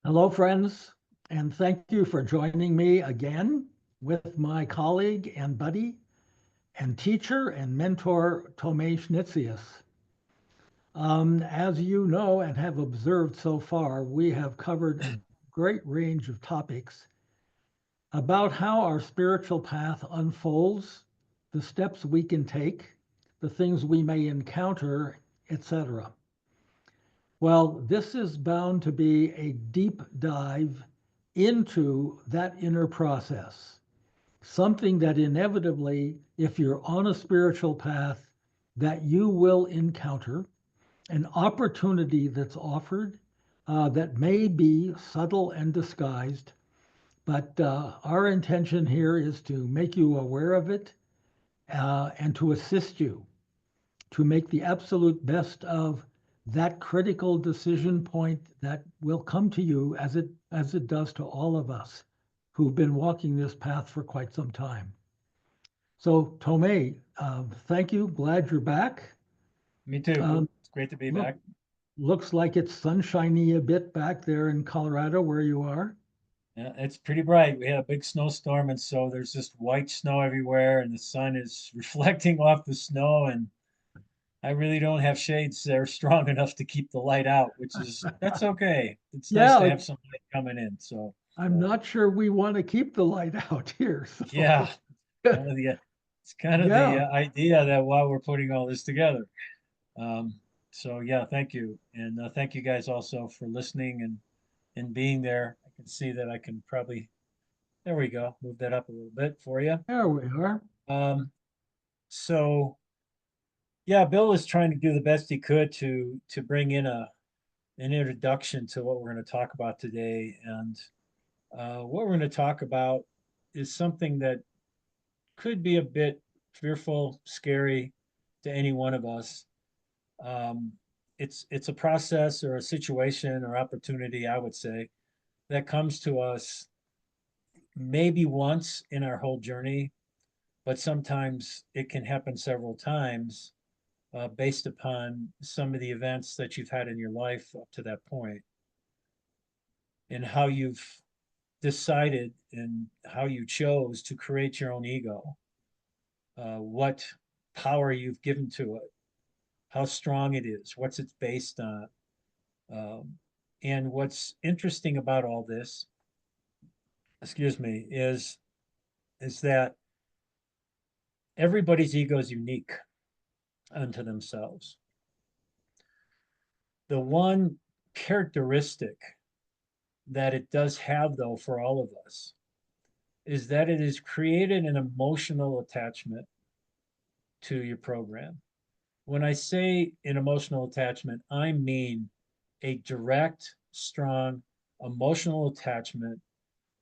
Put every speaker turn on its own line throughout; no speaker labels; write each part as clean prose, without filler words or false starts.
Hello, friends, and thank you for joining me again with my colleague and buddy and teacher and mentor, Tomei Schnitzius. As you know and have observed so far, we have covered a great range of topics about how our spiritual path unfolds, the steps we can take, the things we may encounter, etc. Well, this is bound to be a deep dive into that inner process, something that inevitably, if you're on a spiritual path, that you will encounter, an opportunity that's offered that may be subtle and disguised, but our intention here is to make you aware of it and to assist you to make the absolute best of that critical decision point that will come to you as it does to all of us who've been walking this path for quite some time. So, Tomei, thank you. Glad you're back.
Me too.
Um,
It's great to be
look,
back.
looks like it's sunshiny a bit back there in Colorado where you are.
Yeah, it's pretty bright. We had a big snowstorm, and so there's just white snow everywhere, and the sun is reflecting off the snow. And I really don't have shades that are strong enough to keep the light out, which is that's okay. It's nice to
Yeah,
have some light coming in. So
I'm not sure we want to keep the light out here.
yeah,
So,
kind of the it's kind of the
yeah,
idea that while we're putting all this together. Um, so yeah, thank you, and thank you guys also for listening and being there. I can see that I can probably there we go. Move that up a little bit for you.
there we are.
Um, so yeah, Bill was trying to do the best he could to bring in a an introduction to what we're going to talk about today. And what we're going to talk about is something that could be a bit fearful, scary to any one of us. Um, it's a process or a situation or opportunity, I would say, that comes to us maybe once in our whole journey, but sometimes it can happen several times based upon some of the events that you've had in your life up to that point and how you've decided and how you chose to create your own ego, what power you've given to it, how strong it is, what's it's based on. Um, and what's interesting about all this, excuse me, is that everybody's ego is unique unto themselves. The one characteristic that it does have, though, for all of us, is that it has created an emotional attachment to your program. When I say an emotional attachment, I mean a direct, strong emotional attachment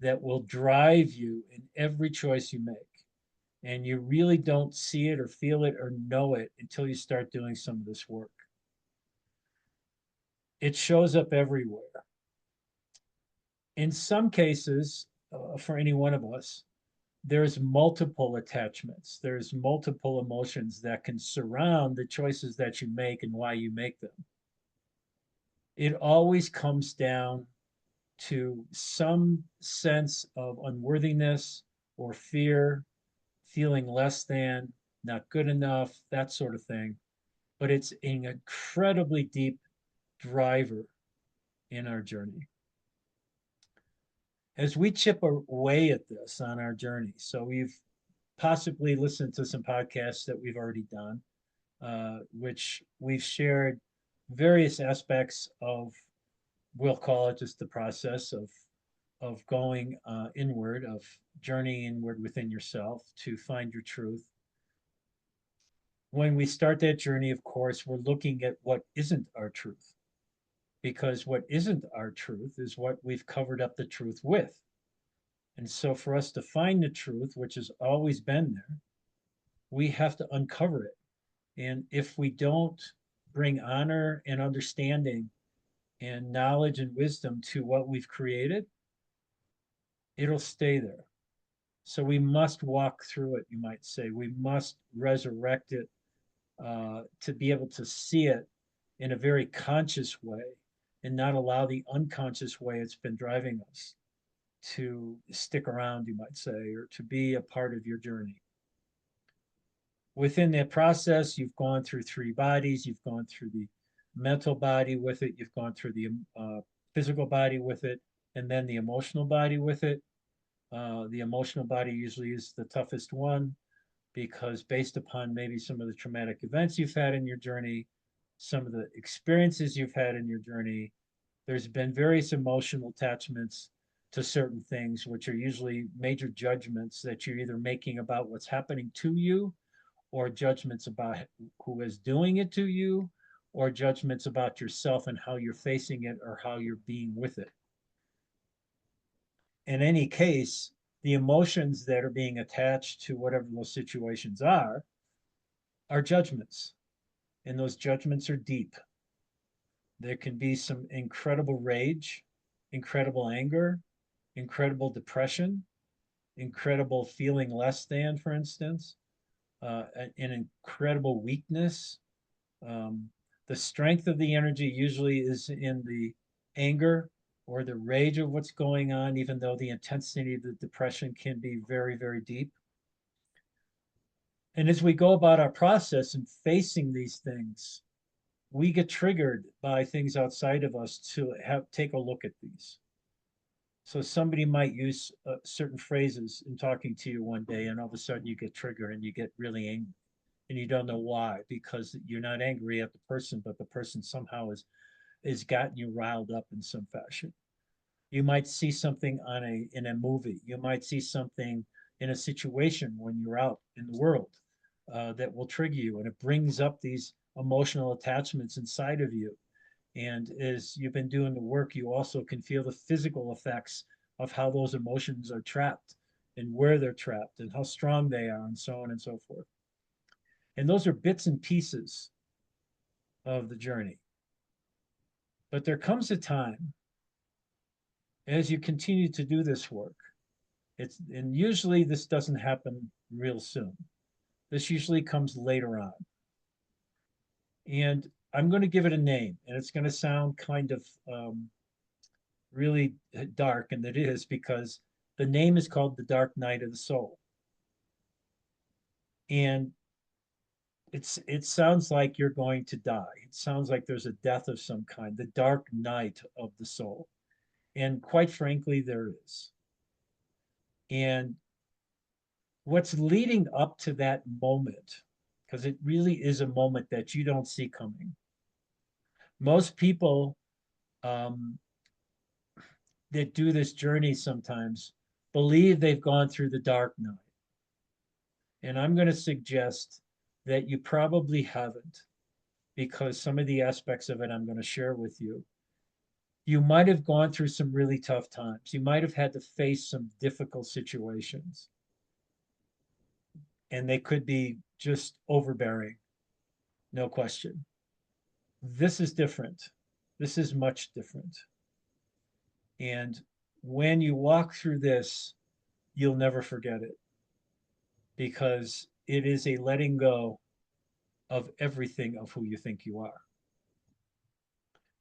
that will drive you in every choice you make. And you really don't see it or feel it or know it until you start doing some of this work. It shows up everywhere. In some cases, for any one of us, there's multiple attachments, there's multiple emotions that can surround the choices that you make and why you make them. It always comes down to some sense of unworthiness or fear, feeling less than, not good enough, that sort of thing. But it's an incredibly deep driver in our journey. As we chip away at this on our journey, so we've possibly listened to some podcasts that we've already done, which we've shared various aspects of, we'll call it just the process of going inward, of journeying inward within yourself to find your truth. When we start that journey, of course, we're looking at what isn't our truth, because what isn't our truth is what we've covered up the truth with. And so, for us to find the truth, which has always been there, we have to uncover it. And if we don't bring honor and understanding and knowledge and wisdom to what we've created, it'll stay there. So we must walk through it, you might say. We must resurrect it to be able to see it in a very conscious way and not allow the unconscious way it's been driving us to stick around, you might say, or to be a part of your journey. Within that process, you've gone through three bodies. You've gone through the mental body with it. You've gone through the physical body with it, and then the emotional body with it. The emotional body usually is the toughest one because based upon maybe some of the traumatic events you've had in your journey, some of the experiences you've had in your journey, there's been various emotional attachments to certain things, which are usually major judgments that you're either making about what's happening to you, or judgments about who is doing it to you, or judgments about yourself and how you're facing it or how you're being with it. In any case, the emotions that are being attached to whatever those situations are judgments. And those judgments are deep. There can be some incredible rage, incredible anger, incredible depression, incredible feeling less than, for instance, an incredible weakness. Um, the strength of the energy usually is in the anger or the rage of what's going on, even though the intensity of the depression can be very, very deep. And as we go about our process and facing these things, we get triggered by things outside of us to take a look at these. So somebody might use certain phrases in talking to you one day, and all of a sudden you get triggered and you get really angry, and you don't know why, because you're not angry at the person, but the person somehow has gotten you riled up in some fashion. You might see something in a movie. You might see something in a situation when you're out in the world that will trigger you, and it brings up these emotional attachments inside of you. And as you've been doing the work, you also can feel the physical effects of how those emotions are trapped and where they're trapped and how strong they are, and so on and so forth. And those are bits and pieces of the journey. But there comes a time as you continue to do this work, and usually this doesn't happen real soon. This usually comes later on. And I'm going to give it a name, and it's going to sound kind of really dark, and it is because the name is called the Dark Night of the Soul. And it sounds like you're going to die. It sounds like there's a death of some kind, the dark night of the soul. And quite frankly, there is. And what's leading up to that moment, because it really is a moment that you don't see coming. Most people um, that do this journey sometimes believe they've gone through the dark night. And I'm going to suggest that you probably haven't, because some of the aspects of it I'm going to share with you. You might have gone through some really tough times. You might have had to face some difficult situations, and they could be just overbearing, no question. This is different. This is much different. And when you walk through this, you'll never forget it, because it is a letting go of everything of who you think you are.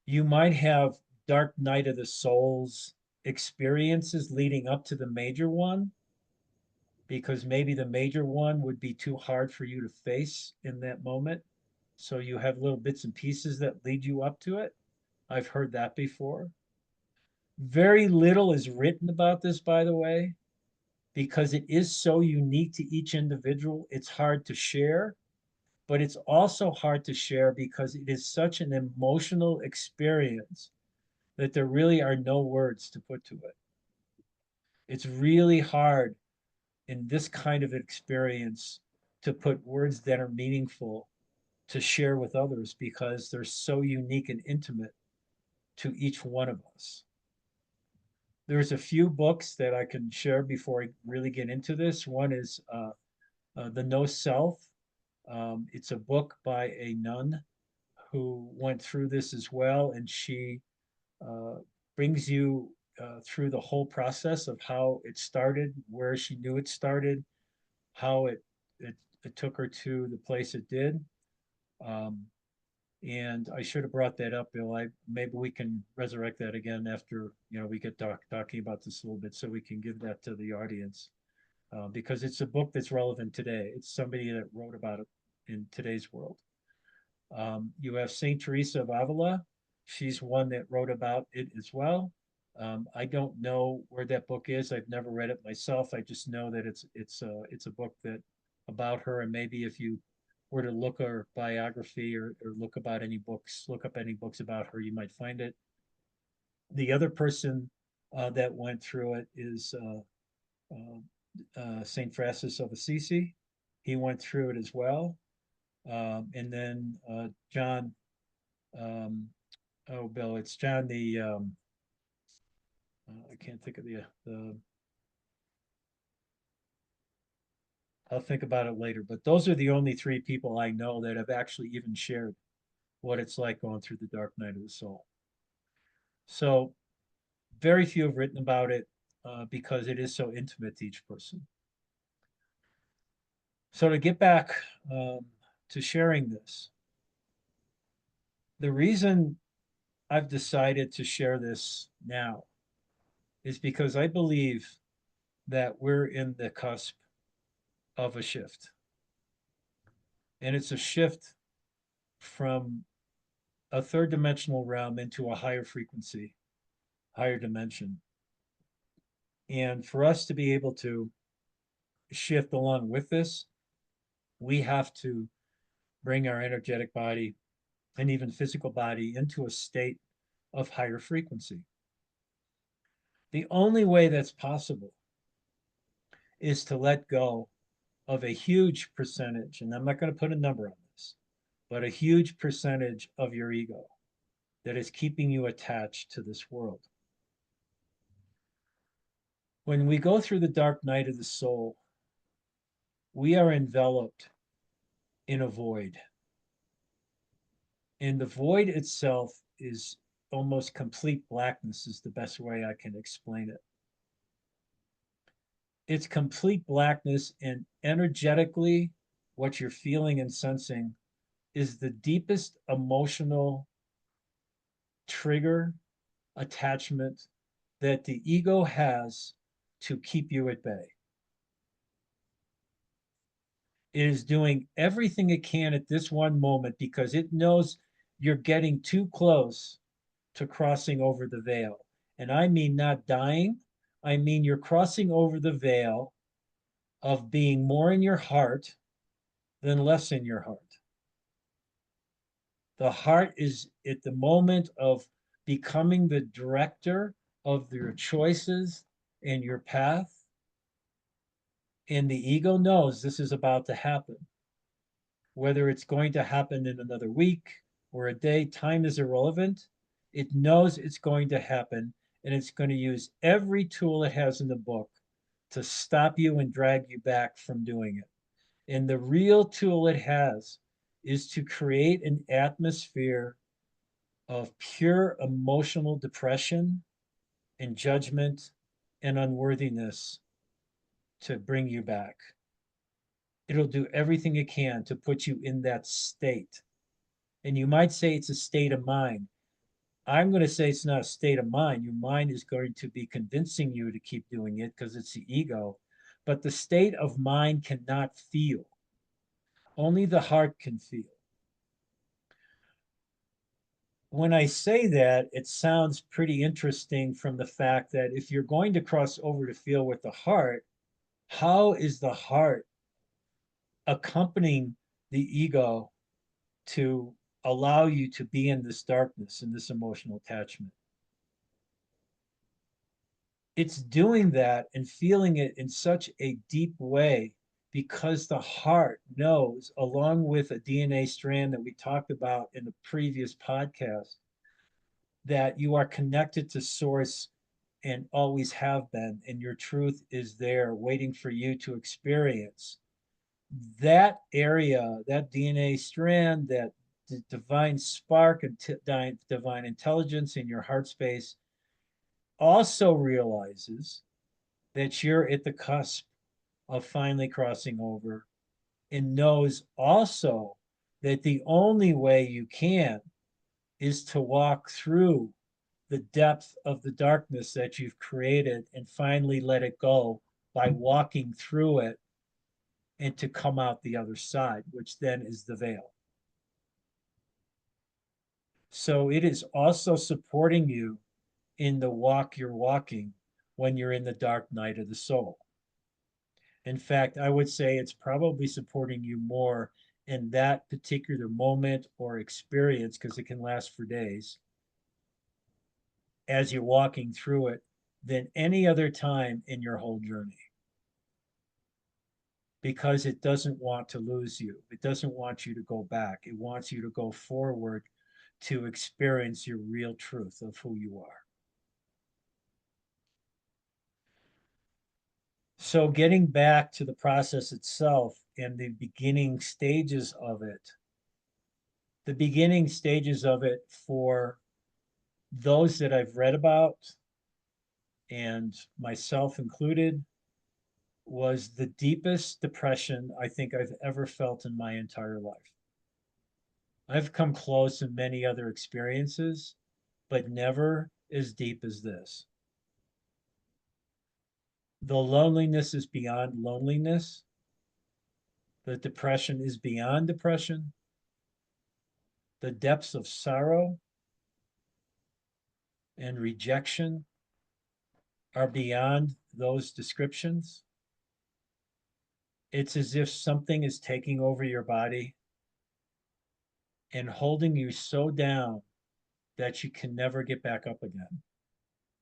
You might have dark night of the souls experiences leading up to the major one, because maybe the major one would be too hard for you to face in that moment. So you have little bits and pieces that lead you up to it. I've heard that before. Very little is written about this, by the way, because it is so unique to each individual. It's hard to share, but it's also hard to share because it is such an emotional experience that there really are no words to put to it. It's really hard in this kind of experience to put words that are meaningful to share with others, because they're so unique and intimate to each one of us. There's a few books that I can share before I really get into this. One is The No Self. It's a book by a nun who went through this as well, and she uh, brings you through the whole process of how it started, where she knew it started, how it took her to the place it did. Um, And I should have brought that up, Bill. Maybe we can resurrect that again after we get talking about this a little bit, so we can give that to the audience, because it's a book that's relevant today. It's somebody that wrote about it in today's world. You have Saint Teresa of Avila. She's one that wrote about it as well. I don't know where that book is. I've never read it myself. I just know that it's a book that about her, and maybe if you were to look her biography, or look up any books about her, you might find it. The other person that went through it is Saint Francis of Assisi. He went through it as well. And then John, um, oh, Bill, it's John I can't think of the, I'll think about it later. But those are the only three people I know that have actually even shared what it's like going through the dark night of the soul. So very few have written about it, because it is so intimate to each person. So to get back to sharing this, the reason I've decided to share this now is because I believe that we're in the cusp of a shift. And it's a shift from a third dimensional realm into a higher frequency, higher dimension. And for us to be able to shift along with this, we have to bring our energetic body and even physical body into a state of higher frequency. The only way that's possible is to let go of a huge percentage, and I'm not going to put a number on this, but a huge percentage of your ego that is keeping you attached to this world. When we go through the dark night of the soul, we are enveloped in a void. And the void itself is almost complete blackness, is the best way I can explain it. It's complete blackness, and energetically, what you're feeling and sensing is the deepest emotional trigger, attachment that the ego has to keep you at bay. It is doing everything it can at this one moment because it knows you're getting too close to crossing over the veil. And I mean not dying, I mean you're crossing over the veil of being more in your heart than less in your heart. The heart is at the moment of becoming the director of your choices and your path. And the ego knows this is about to happen. Whether it's going to happen in another week or a day, time is irrelevant. It knows it's going to happen, and it's going to use every tool it has in the book to stop you and drag you back from doing it. And the real tool it has is to create an atmosphere of pure emotional depression and judgment and unworthiness to bring you back. It'll do everything it can to put you in that state. And you might say it's a state of mind. I'm going to say it's not a state of mind. Your mind is going to be convincing you to keep doing it because it's the ego. But the state of mind cannot feel. Only the heart can feel. When I say that, it sounds pretty interesting from the fact that if you're going to cross over to feel with the heart, how is the heart accompanying the ego to allow you to be in this darkness and this emotional attachment? It's doing that and feeling it in such a deep way because the heart knows, along with a DNA strand that we talked about in the previous podcast, that you are connected to source and always have been, and your truth is there waiting for you to experience. That area, that DNA strand, that divine spark and divine intelligence in your heart space also realizes that you're at the cusp of finally crossing over, and knows also that the only way you can is to walk through the depth of the darkness that you've created and finally let it go by walking through it and to come out the other side, which then is the veil. So it is also supporting you in the walk you're walking when you're in the dark night of the soul. In fact, I would say it's probably supporting you more in that particular moment or experience, because it can last for days, as you're walking through it than any other time in your whole journey. Because it doesn't want to lose you. It doesn't want you to go back. It wants you to go forward to experience your real truth of who you are. So, getting back to the process itself and the beginning stages of it, the beginning stages of it for those that I've read about, and myself included, was the deepest depression I think I've ever felt in my entire life. I've come close in many other experiences, but never as deep as this. The loneliness is beyond loneliness. The depression is beyond depression. The depths of sorrow and rejection are beyond those descriptions. It's as if something is taking over your body and holding you so down that you can never get back up again.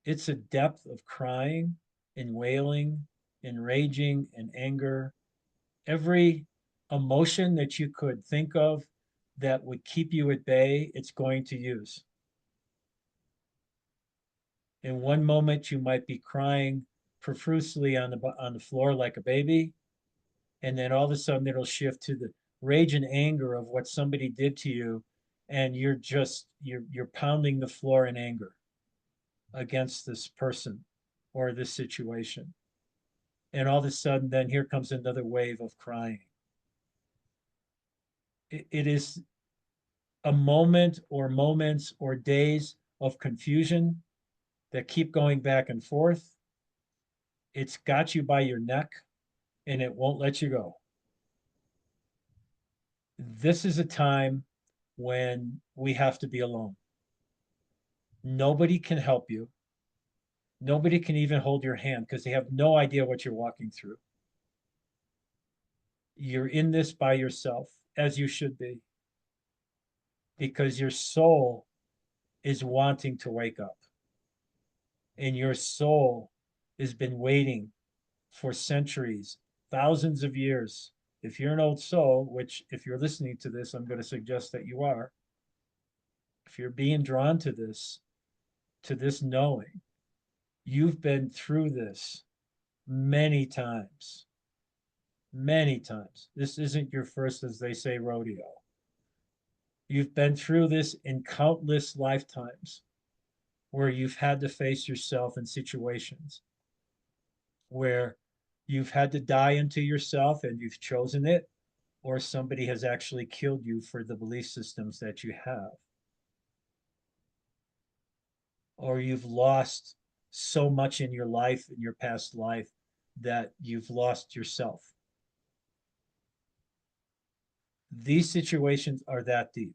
It's a depth of crying and wailing and raging and anger. Every emotion that you could think of that would keep you at bay, it's going to use. In one moment, you might be crying profusely on the floor like a baby, and then all of a sudden it'll shift to the rage and anger of what somebody did to you, and you're pounding the floor in anger against this person or this situation. And all of a sudden, then here comes another wave of crying. It is a moment or moments or days of confusion that keep going back and forth. It's got you by your neck and it won't let you go. This is a time when we have to be alone. Nobody can help you. Nobody can even hold your hand because they have no idea what you're walking through. You're in this by yourself, as you should be, because your soul is wanting to wake up. And your soul has been waiting for centuries, thousands of years. If you're an old soul, which if you're listening to this, I'm going to suggest that you are, if you're being drawn to this knowing, you've been through this many times, many times. This isn't your first, as they say, rodeo. You've been through this in countless lifetimes where you've had to face yourself in situations where you've had to die into yourself and you've chosen it, or somebody has actually killed you for the belief systems that you have. Or you've lost so much in your life, in your past life, that you've lost yourself. These situations are that deep.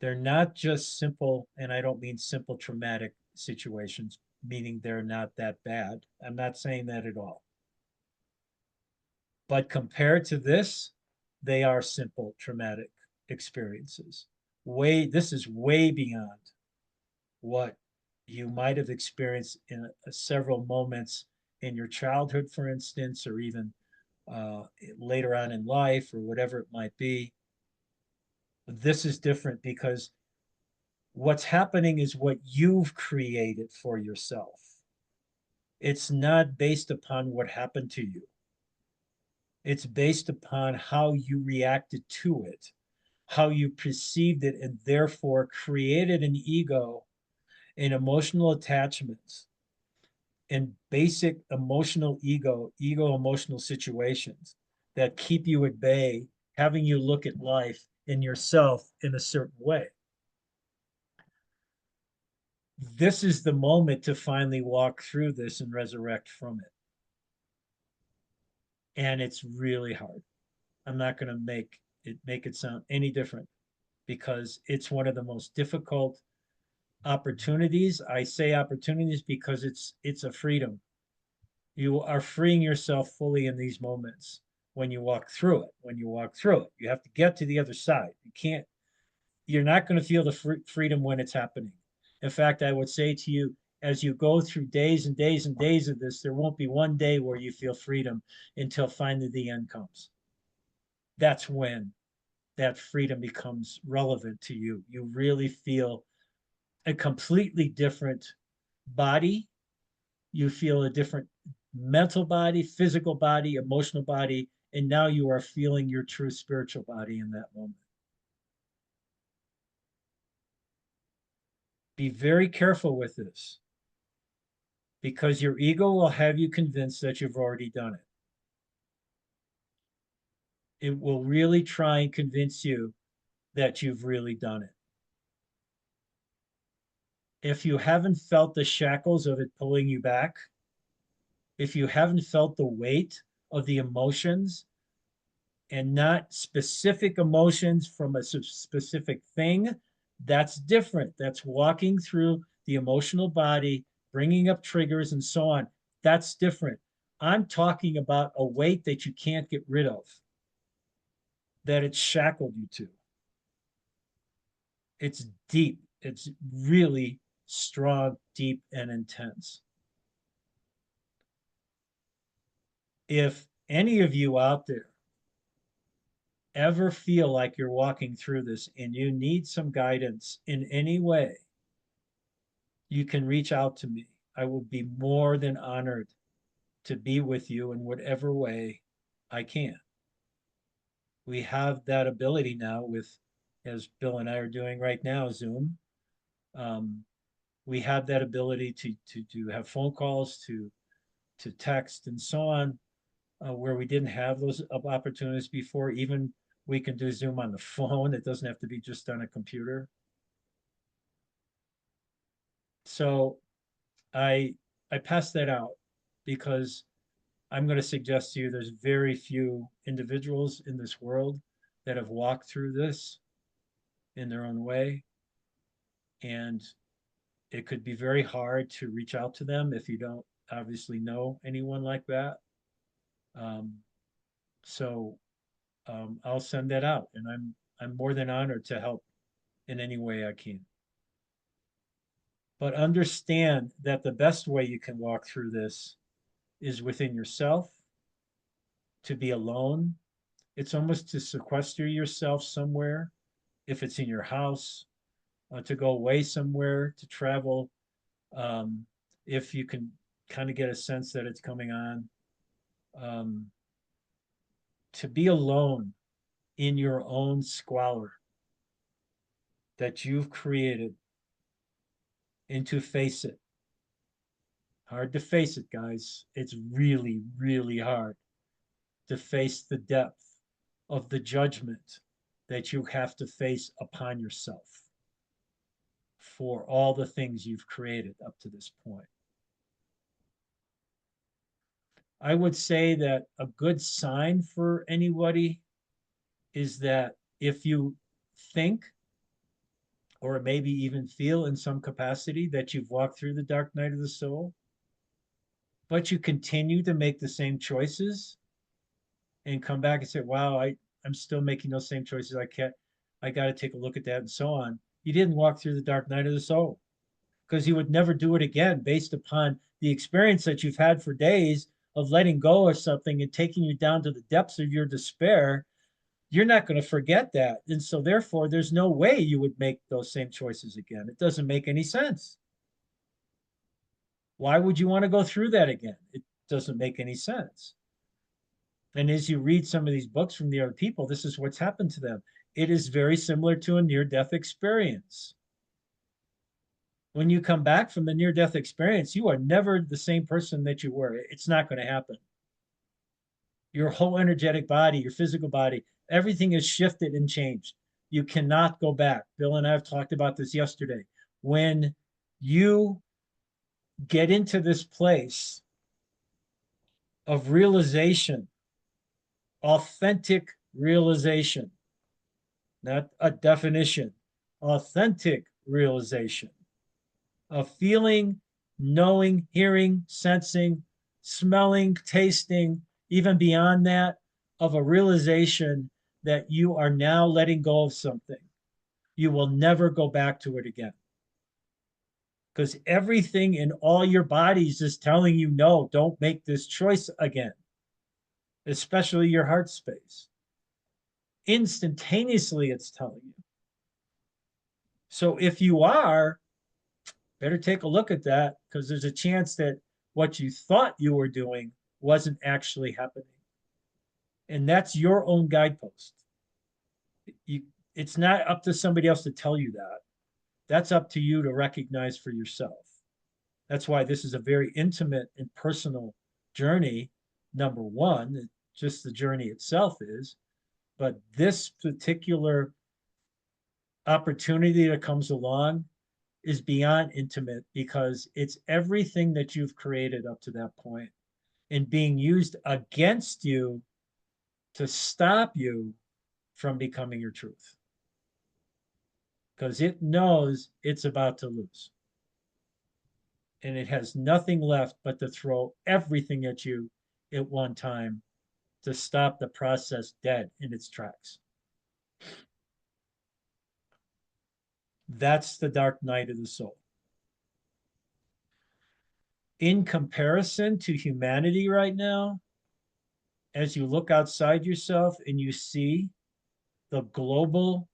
They're not just simple, and I don't mean simple traumatic situations, meaning they're not that bad. I'm not saying that at all. But compared to this, they are simple traumatic experiences. This is way beyond what you might have experienced in several moments in your childhood, for instance, or even later on in life, or whatever it might be. This is different because what's happening is what you've created for yourself. It's not based upon what happened to you. It's based upon how you reacted to it, how you perceived it, and therefore created an ego and emotional attachments and basic emotional ego emotional situations that keep you at bay having you look at life and yourself in a certain way. This is the moment to finally walk through this and resurrect from it. And it's really hard. I'm not going to make it sound any different because it's one of the most difficult opportunities. I say opportunities because it's a freedom. You are freeing yourself fully in these moments when you walk through it. When you walk through it, you have to get to the other side. You're not going to feel the freedom when it's happening. In fact, I would say to you, as you go through days and days and days of this, there won't be one day where you feel freedom until finally the end comes. That's when that freedom becomes relevant to you. You really feel a completely different body. You feel a different mental body, physical body, emotional body, and now you are feeling your true spiritual body in that moment. Be very careful with this because your ego will have you convinced that you've already done it. It will really try and convince you that you've really done it. If you haven't felt the shackles of it pulling you back, if you haven't felt the weight of the emotions and not specific emotions from a specific thing, that's different. That's walking through the emotional body, bringing up triggers and so on. That's different. I'm talking about a weight that you can't get rid of, that it's shackled you to. It's deep. It's really strong, deep, and intense. If any of you out there ever feel like you're walking through this and you need some guidance in any way, you can reach out to me. I will be more than honored to be with you in whatever way I can. We have that ability now with, as Bill and I are doing right now, Zoom. Um, we have that ability to have phone calls, to text and so on, where we didn't have those opportunities before. Even we can do Zoom on the phone. It doesn't have to be just on a computer. So I I pass that out because I'm going to suggest to you there's very few individuals in this world that have walked through this in their own way. And it could be very hard to reach out to them if you don't obviously know anyone like that. Um, so I'll send that out, and I'm more than honored to help in any way I can. But understand that the best way you can walk through this is within yourself, to be alone. It's almost to sequester yourself somewhere, if it's in your house, to go away somewhere, to travel. Um, if you can kind of get a sense that it's coming on, um, to be alone in your own squalor that you've created, and to face it. Hard to face it, guys. It's really, really hard to face the depth of the judgment that you have to face upon yourself for all the things you've created up to this point. I would say that a good sign for anybody is that if you think or maybe even feel in some capacity that you've walked through the dark night of the soul, but you continue to make the same choices and come back and say, wow, I'm still making those same choices. I got to take a look at that and so on. You didn't walk through the dark night of the soul because you would never do it again based upon the experience that you've had for days of letting go of something and taking you down to the depths of your despair. You're not going to forget that. And so therefore, there's no way you would make those same choices again. It doesn't make any sense. Why would you want to go through that again? It doesn't make any sense. And as you read some of these books from the other people, this is what's happened to them. It is very similar to a near-death experience. When you come back from the near-death experience, you are never the same person that you were. It's not going to happen. Your whole energetic body, your physical body, everything is shifted and changed. You cannot go back. Bill and I have talked about this yesterday. When you get into this place of realization, authentic realization, not a definition, authentic realization of feeling, knowing, hearing, sensing, smelling, tasting, even beyond that, of a realization that you are now letting go of something. You will never go back to it again. Because everything in all your bodies is telling you, no, don't make this choice again, especially your heart space. Instantaneously, it's telling you. So if you are, better take a look at that, because there's a chance that what you thought you were doing wasn't actually happening. And that's your own guidepost. It's not up to somebody else to tell you that. That's up to you to recognize for yourself. That's why this is a very intimate and personal journey. Number one, just the journey itself is, but this particular opportunity that comes along is beyond intimate, because it's everything that you've created up to that point and being used against you to stop you from becoming your truth, because it knows it's about to lose. And it has nothing left but to throw everything at you at one time to stop the process dead in its tracks. That's the dark night of the soul. In comparison to humanity right now, as you look outside yourself and you see the global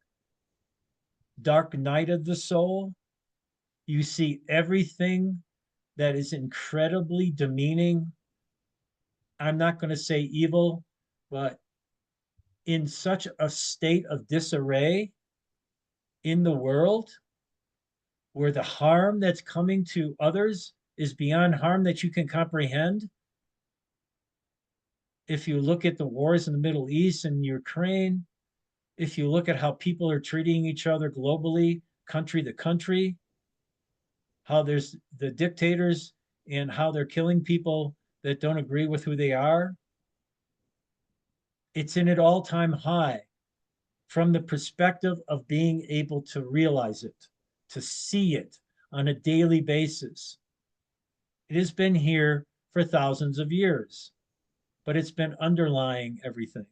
dark night of the soul, you see everything that is incredibly demeaning. I'm not going to say evil, but in such a state of disarray in the world, where the harm that's coming to others is beyond harm that you can comprehend. If you look at the wars in the Middle East and Ukraine, if you look at how people are treating each other globally, country to country, how there's the dictators and how they're killing people that don't agree with who they are, it's in an all-time high from the perspective of being able to realize it, to see it on a daily basis. It has been here for thousands of years, but it's been underlying everything.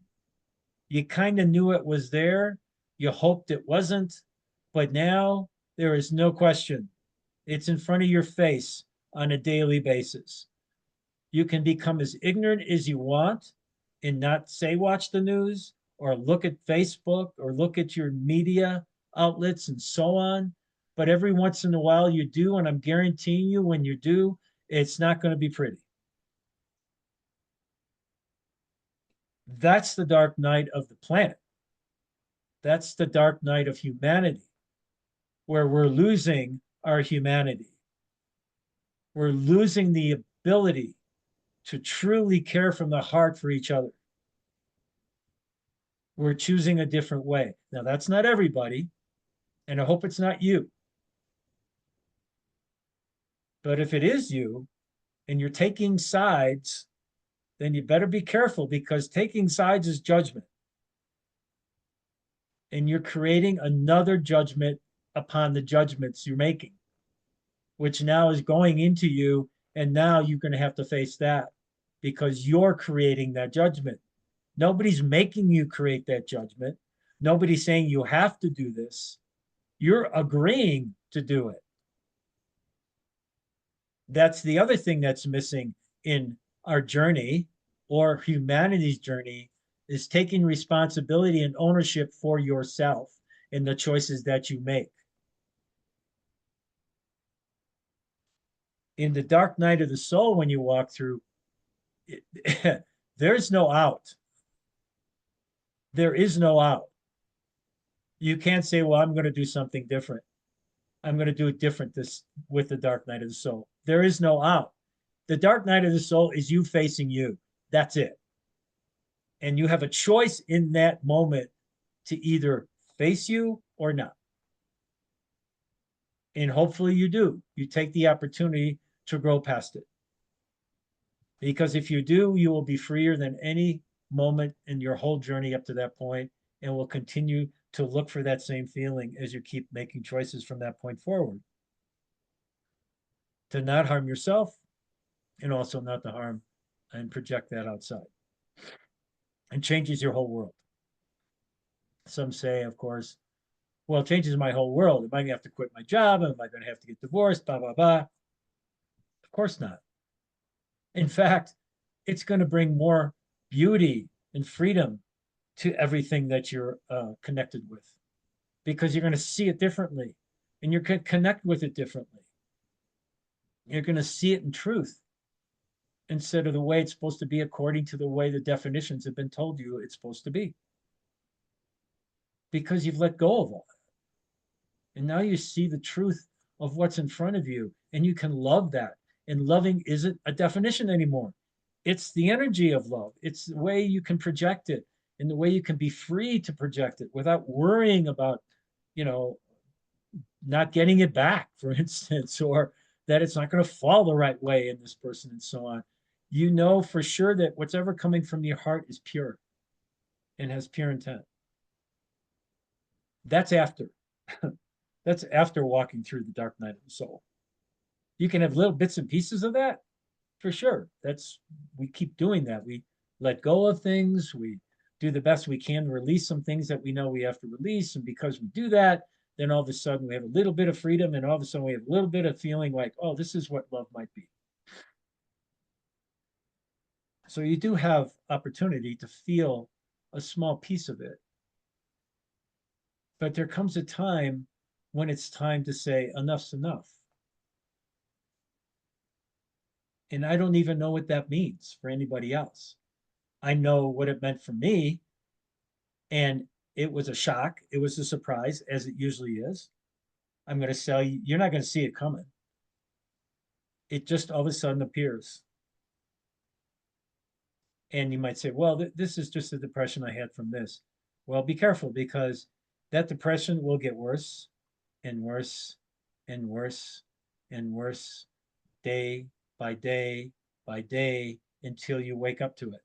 You kind of knew it was there, you hoped it wasn't, but now there is no question. It's in front of your face on a daily basis. You can become as ignorant as you want and not say watch the news or look at Facebook or look at your media outlets and so on. But every once in a while you do, and I'm guaranteeing you when you do, it's not going to be pretty. That's the dark night of the planet. That's the dark night of humanity, where we're losing our humanity. We're losing the ability to truly care from the heart for each other. We're choosing a different way. Now, that's not everybody, and I hope it's not you. But if it is you and you're taking sides, then you better be careful, because taking sides is judgment. And you're creating another judgment upon the judgments you're making, which now is going into you. And now you're going to have to face that because you're creating that judgment. Nobody's making you create that judgment. Nobody's saying you have to do this. You're agreeing to do it. That's the other thing that's missing in our journey, or humanity's journey, is taking responsibility and ownership for yourself in the choices that you make. In the dark night of the soul, when you walk through, there's no out. There is no out. You can't say, well, I'm going to do something different. I'm going to do it different this with the dark night of the soul. There is no out. The dark night of the soul is you facing you. That's it. And you have a choice in that moment to either face you or not. And hopefully you do. You take the opportunity to grow past it. Because if you do, you will be freer than any moment in your whole journey up to that point, and will continue to look for that same feeling as you keep making choices from that point forward. To not harm yourself, and also not to harm and project that outside. And changes your whole world. Some say, of course, well, it changes my whole world. Am I going to have to quit my job? Am I going to have to get divorced? Blah, blah, blah. Of course not. In fact, it's going to bring more beauty and freedom to everything that you're connected with, because you're going to see it differently and you're going to connect with it differently. You're going to see it in truth instead of the way it's supposed to be according to the way the definitions have been told you it's supposed to be, because you've let go of all that. And now you see the truth of what's in front of you, and you can love that. And loving isn't a definition anymore. It's the energy of love. It's the way you can project it, and the way you can be free to project it without worrying about, you know, not getting it back, for instance, or that it's not going to fall the right way in this person, and so on. You know for sure that whatever coming from your heart is pure and has pure intent. That's after. That's after walking through the dark night of the soul. You can have little bits and pieces of that, for sure. We keep doing that. We let go of things. We do the best we can to release some things that we know we have to release. And because we do that, then all of a sudden we have a little bit of freedom, and all of a sudden we have a little bit of feeling like, oh, this is what love might be. So you do have opportunity to feel a small piece of it. But there comes a time when it's time to say, enough's enough. And I don't even know what that means for anybody else. I know what it meant for me. And it was a shock. It was a surprise, as it usually is. I'm going to tell you, you're not going to see it coming. It just all of a sudden appears. And you might say, well, this is just a depression I had from this. Well, be careful, because that depression will get worse and worse and worse and worse, day by day by day, until you wake up to it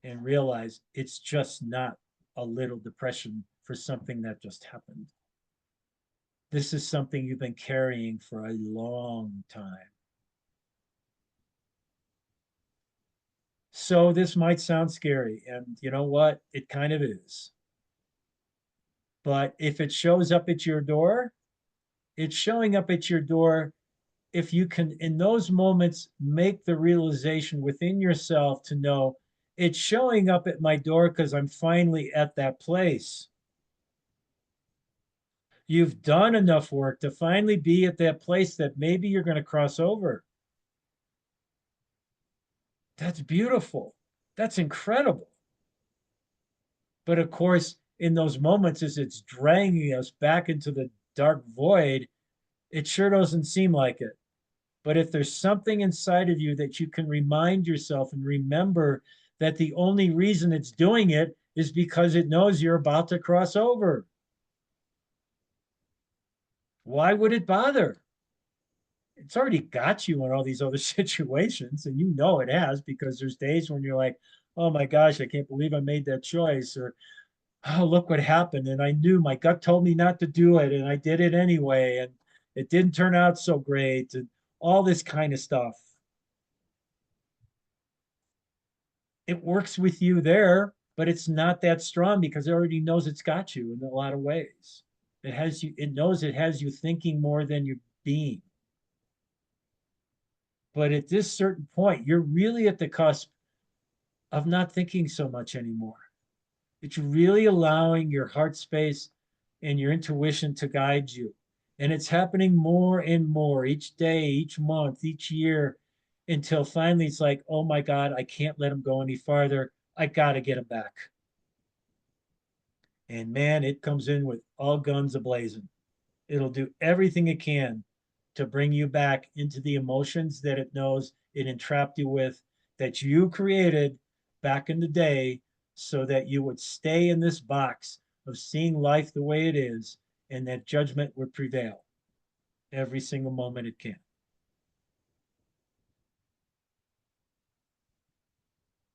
and realize it's just not a little depression for something that just happened. This is something you've been carrying for a long time. So this might sound scary, and you know what? It kind of is. But if it shows up at your door, it's showing up at your door if you can, in those moments, make the realization within yourself to know it's showing up at my door because I'm finally at that place. You've done enough work to finally be at that place that maybe you're going to cross over. That's beautiful. That's incredible. But of course, in those moments, as it's dragging us back into the dark void, it sure doesn't seem like it. But if there's something inside of you that you can remind yourself and remember that the only reason it's doing it is because it knows you're about to cross over. Why would it bother? It's already got you in all these other situations, and you know it has, because there's days when you're like, oh my gosh, I can't believe I made that choice, or oh, look what happened. And I knew my gut told me not to do it, and I did it anyway, and it didn't turn out so great, and all this kind of stuff. It works with you there, but it's not that strong because it already knows it's got you in a lot of ways. It has you, it knows it has you thinking more than you're being. But at this certain point, you're really at the cusp of not thinking so much anymore. It's really allowing your heart space and your intuition to guide you. And it's happening more and more each day, each month, each year, until finally it's like, oh my God, I can't let him go any farther. I got to get him back. And man, it comes in with all guns ablazing. It'll do everything it can to bring you back into the emotions that it knows it entrapped you with, that you created back in the day so that you would stay in this box of seeing life the way it is, and that judgment would prevail every single moment it can.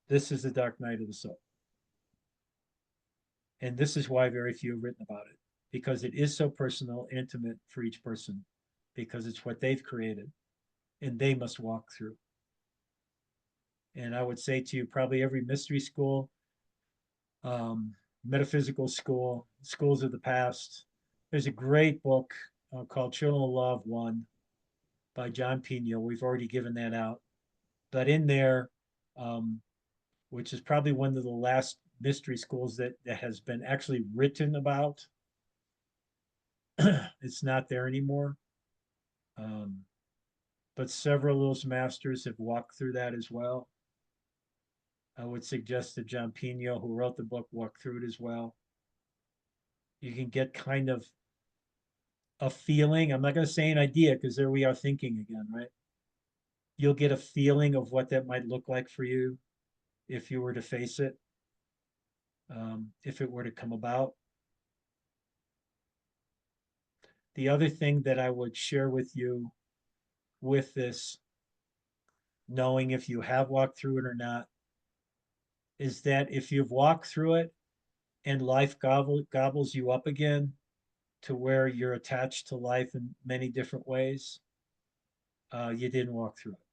This is the dark night of the soul. And this is why very few have written about it, because it is so personal, intimate for each person, because it's what they've created and they must walk through. And I would say to you, probably every mystery school, metaphysical school, schools of the past, there's a great book called Children of Love 1 by John Pino. We've already given that out. But in there, um, which is probably one of the last mystery schools that has been actually written about, it's not there anymore. Um, but several of those masters have walked through that as well. I would suggest that John Pino, who wrote the book, walk through it as well. You can get kind of a feeling. I'm not going to say an idea because there we are thinking again, right? You'll get a feeling of what that might look like for you if you were to face it, if it were to come about. The other thing that I would share with you with this, knowing if you have walked through it or not, is that if you've walked through it and life gobbles you up again to where you're attached to life in many different ways, you didn't walk through it.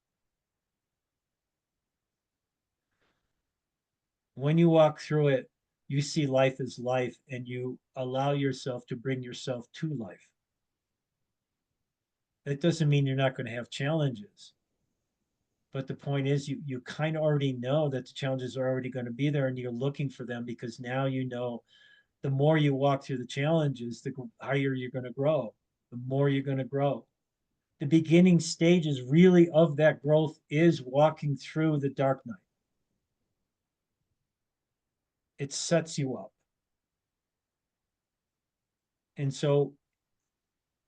When you walk through it, you see life as life and you allow yourself to bring yourself to life. That doesn't mean you're not going to have challenges. But the point is, you kind of already know that the challenges are already going to be there and you're looking for them because now you know the more you walk through the challenges, the higher you're going to grow, the more you're going to grow. The beginning stages really of that growth is walking through the dark night. It sets you up. And so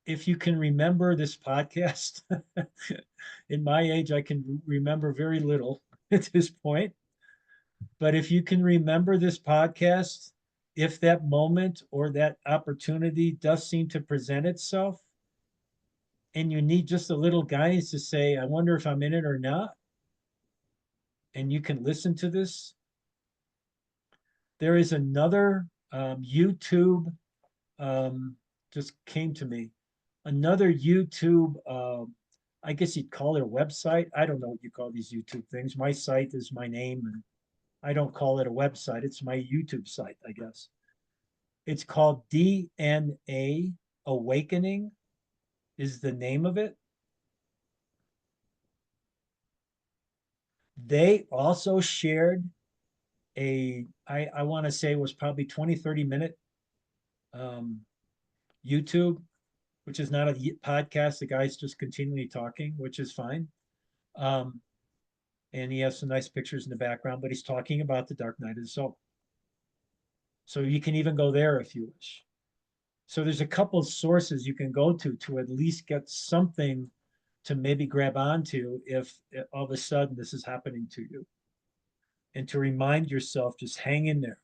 if you can remember this podcast, in my age, I can remember very little at this point. But if you can remember this podcast, if that moment or that opportunity does seem to present itself, and you need just a little guidance to say, I wonder if I'm in it or not, and you can listen to this, there is another YouTube, um, just came to me, another YouTube, I guess you'd call it a website. I don't know what you call these YouTube things. My site is my name, and I don't call it a website. It's my YouTube site, I guess. It's called DNA Awakening, is the name of it. They also shared I want to say it was probably 20, 30-minute um, YouTube, which is not a podcast. The guy's just continually talking, which is fine. Um, and he has some nice pictures in the background, but he's talking about the dark night of the soul. So you can even go there if you wish. So there's a couple of sources you can go to at least get something to maybe grab onto if all of a sudden this is happening to you. And to remind yourself, just hang in there.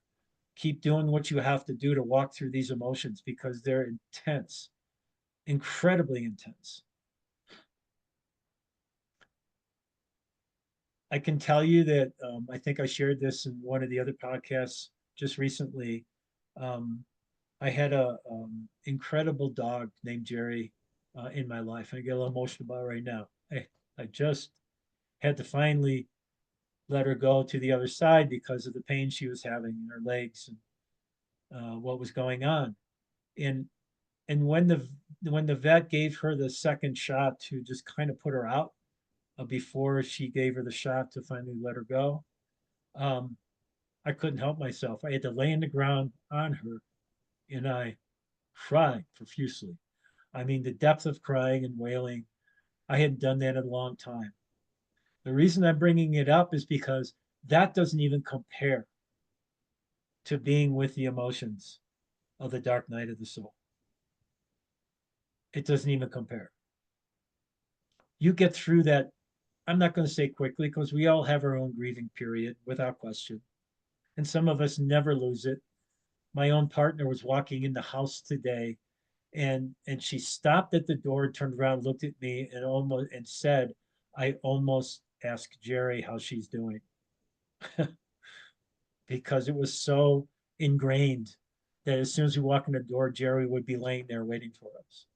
Keep doing what you have to do to walk through these emotions because they're intense, incredibly intense. I can tell you that I think I shared this in one of the other podcasts just recently. Um, I had a incredible dog named Jerry in my life. I get a little emotional about it right now. I just had to finally let her go to the other side because of the pain she was having in her legs and what was going on. And when the vet gave her the second shot to just kind of put her out before she gave her the shot to finally let her go, um, I couldn't help myself. I had to lay on the ground on her and I cried profusely. I mean, the depth of crying and wailing, I hadn't done that in a long time. The reason I'm bringing it up is because that doesn't even compare to being with the emotions of the dark night of the soul. It doesn't even compare. You get through that I'm not going to say quickly because we all have our own grieving period without question. And some of us never lose it. My own partner was walking in the house today and she stopped at the door, turned around, looked at me and almost and said, I almost asked Jerry how she's doing because it was so ingrained that as soon as we walk in the door, Jerry would be laying there waiting for us.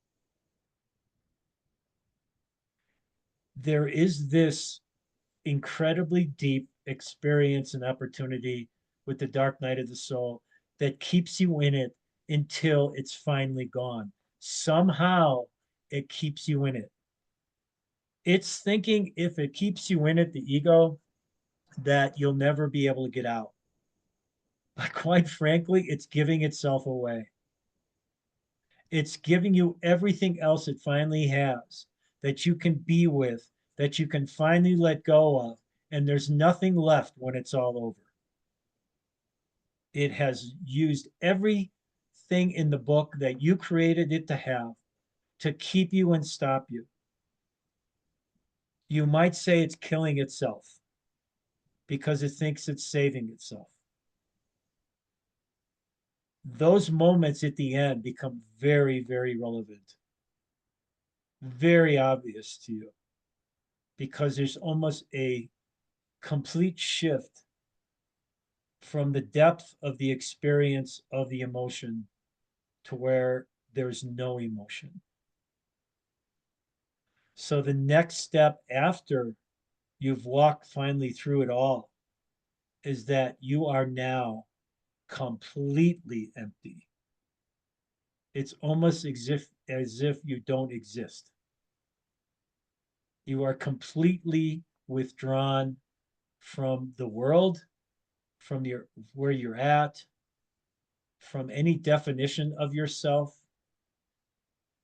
There is this incredibly deep experience and opportunity with the dark night of the soul that keeps you in it until it's finally gone. Somehow it keeps you in it. It's thinking if it keeps you in it, the ego, that you'll never be able to get out. But quite frankly, it's giving itself away. It's giving you everything else it finally has that you can be with, that you can finally let go of. And there's nothing left when it's all over. It has used everything in the book that you created it to have to keep you and stop you. You might say it's killing itself because it thinks it's saving itself. Those moments at the end become very, very relevant, very obvious to you because there's almost a complete shift from the depth of the experience of the emotion to where there's no emotion. So the next step after you've walked finally through it all is that you are now completely empty. It's almost as if you don't exist. You are completely withdrawn from the world, from your where you're at, from any definition of yourself.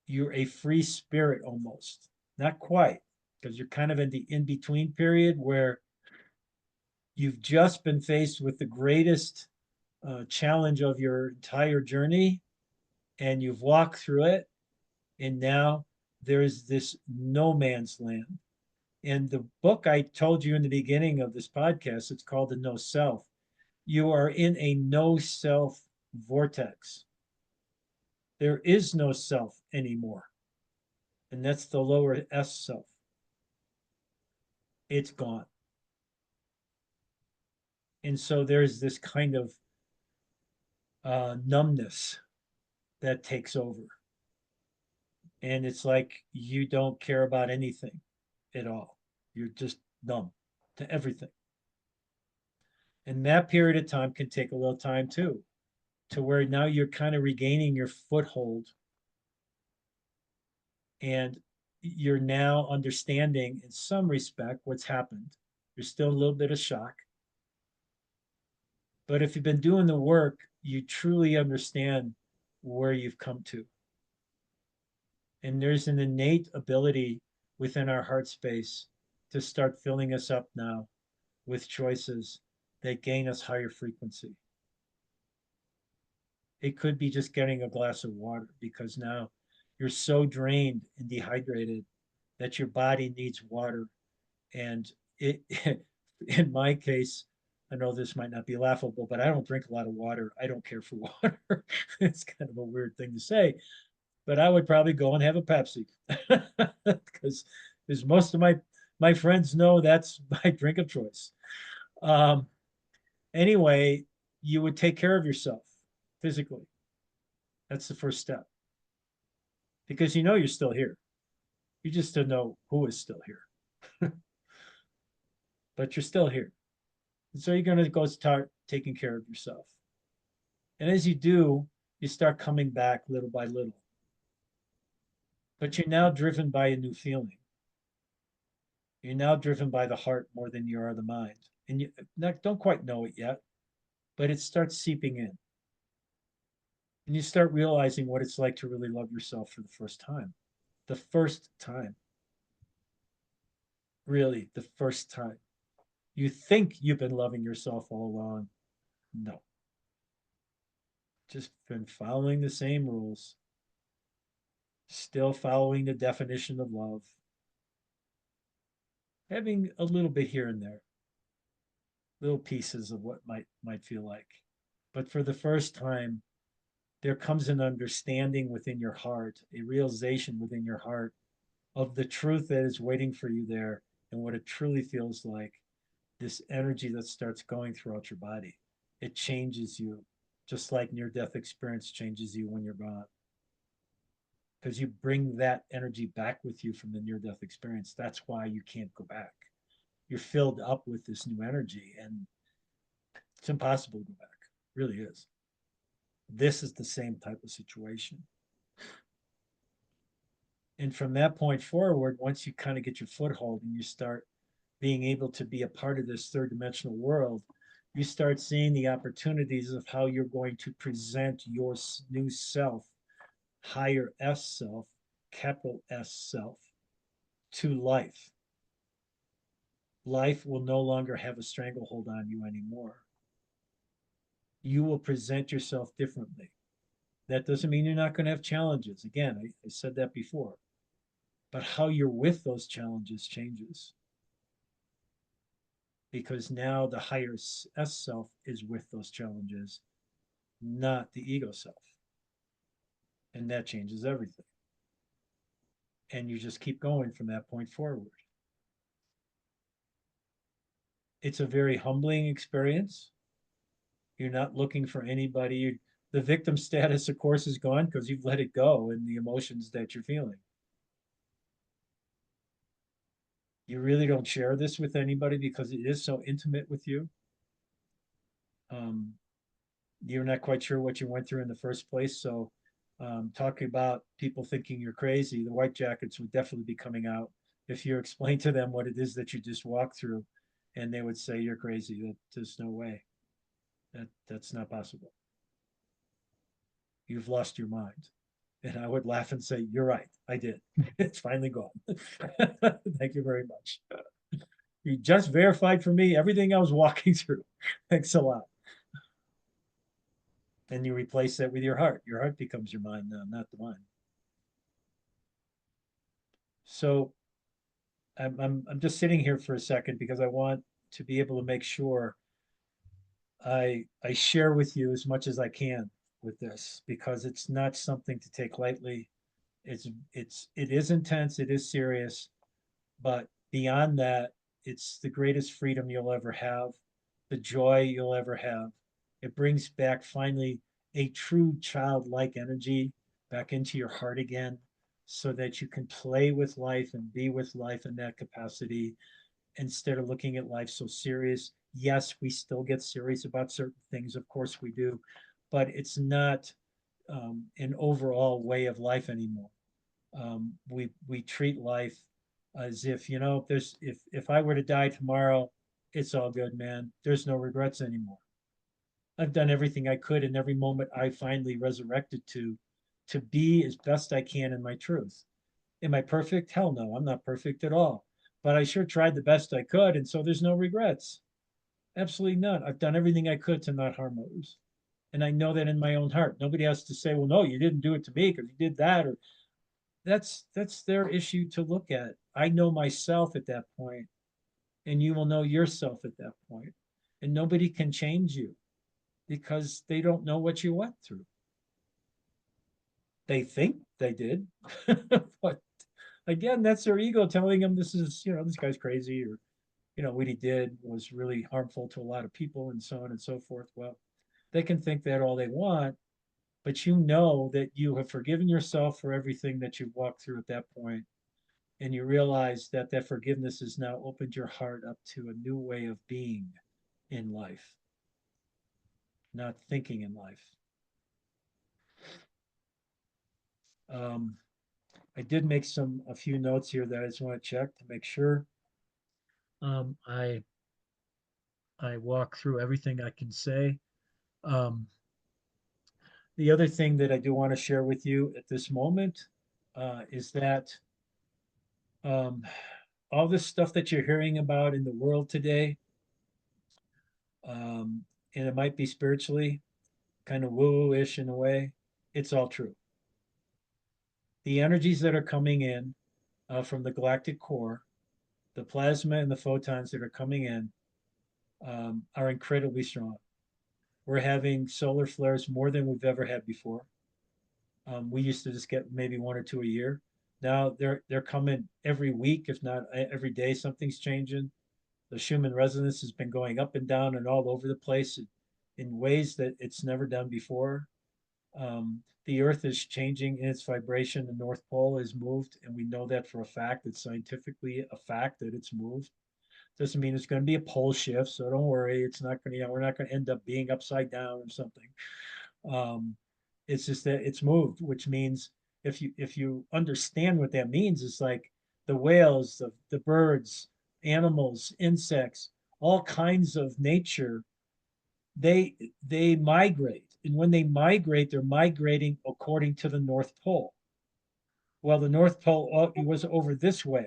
You're a free spirit almost. Not quite, because you're kind of in the in-between period where you've just been faced with the greatest challenge of your entire journey and you've walked through it and now there's this no man's land. And the book I told you in the beginning of this podcast, it's called The No Self. You are in a no self vortex. There is no self anymore. And that's the lower S self. It's gone. And so there's this kind of numbness that takes over. And it's like you don't care about anything at all. You're just numb to everything. And that period of time can take a little time too, to where now you're kind of regaining your foothold and you're now understanding in some respect what's happened. There's still a little bit of shock. But if you've been doing the work, you truly understand where you've come to. And there's an innate ability within our heart space to start filling us up now with choices that gain us higher frequency. It could be just getting a glass of water because now you're so drained and dehydrated that your body needs water. And it, in my case, I know this might not be laughable, but I don't drink a lot of water. I don't care for water. It's kind of a weird thing to say, but I would probably go and have a Pepsi because as most of my friends know, that's my drink of choice. Um, anyway, you would take care of yourself physically. That's the first step because you know you're still here. You just don't know who is still here, but you're still here. And so you're going to go start taking care of yourself. And as you do, you start coming back little by little. But you're now driven by a new feeling. You're now driven by the heart more than you are the mind. And you don't quite know it yet, but it starts seeping in. And you start realizing what it's like to really love yourself for the first time. The first time. Really, the first time. You think you've been loving yourself all along. No. Just been following the same rules, still following the definition of love. having a little bit here and there, little pieces of what might feel like. But for the first time, there comes an understanding within your heart, a realization within your heart of the truth that is waiting for you there and what it truly feels like, this energy that starts going throughout your body. It changes you, just like near death experience changes you when you're gone. Because you bring that energy back with you from the near death experience. That's why you can't go back. You're filled up with this new energy, and it's impossible to go back. It really is. This is the same type of situation. And from that point forward, once you kind of get your foothold and you start being able to be a part of this third dimensional world, you start seeing the opportunities of how you're going to present your new self, higher S self, capital S self, to life. Life will no longer have a stranglehold on you anymore. You will present yourself differently. That doesn't mean you're not going to have challenges. Again, I said that before. But how you're with those challenges changes, because now the higher S self is with those challenges, not the ego self. And that changes everything. And you just keep going from that point forward. It's a very humbling experience. You're not looking for anybody. The victim status, of course, is gone because you've let it go in the emotions that you're feeling. You really don't share this with anybody because it is so intimate with you. Um, you're not quite sure what you went through in the first place. So, talking about people thinking you're crazy, the white jackets would definitely be coming out if you explain to them what it is that you just walked through, and they would say you're crazy. That there's no way. That's not possible. You've lost your mind. And I would laugh and say, you're right. I did. It's finally gone. Thank you very much. You just verified for me everything I was walking through. Thanks a lot. And you replace that with your heart. Your heart becomes your mind now, not the mind. So I'm just sitting here for a second because I want to be able to make sure I share with you as much as I can with this, because it's not something to take lightly. It is intense, it is serious, but beyond that, it's the greatest freedom you'll ever have, the joy you'll ever have. It brings back finally a true childlike energy back into your heart again, so that you can play with life and be with life in that capacity instead of looking at life so serious. Yes, we still get serious about certain things, of course we do, but it's not an overall way of life anymore. We treat life as if, if I were to die tomorrow, it's all good, man. There's no regrets anymore. I've done everything I could in every moment I finally resurrected to be as best I can in my truth. Am I perfect? Hell no, I'm not perfect at all. But I sure tried the best I could, and so there's no regrets. Absolutely none. I've done everything I could to not harm others. And I know that in my own heart. Nobody has to say, well, no, you didn't do it to me because you did that, or that's their issue to look at. I know myself at that point, and you will know yourself at that point. And nobody can change you because they don't know what you went through. They think they did, but again, that's their ego telling them this is, this guy's crazy, or what he did was really harmful to a lot of people, and so on and so forth. Well, they can think that all they want, but you know that you have forgiven yourself for everything that you've walked through at that point, and you realize that that forgiveness has now opened your heart up to a new way of being in life, not thinking in life. Um, I did make a few notes here that I just want to check to make sure. Um, I I walk through everything I can say. Um, the other thing that I do want to share with you at this moment is that um, all this stuff that you're hearing about in the world today, um, and it might be spiritually kind of woo-ish in a way, it's all true. The energies that are coming in from the galactic core The plasma and the photons that are coming in are incredibly strong. We're having solar flares more than we've ever had before. We used to just get maybe one or two a year. Now they're coming every week, if not every day. Something's changing. The Schumann resonance has been going up and down and all over the place in ways that it's never done before. The Earth is changing in its vibration. The North Pole is moved, and we know that for a fact. It's scientifically a fact that it's moved. Doesn't mean it's going to be a pole shift, so don't worry. It's not going to. We're not going to end up being upside down or something. Um, it's just that it's moved, which means if you understand what that means, it's like the whales, the birds, animals, insects, all kinds of nature, they they migrate. And when they migrate, they're migrating according to the North Pole. Well, the North Pole was over this way,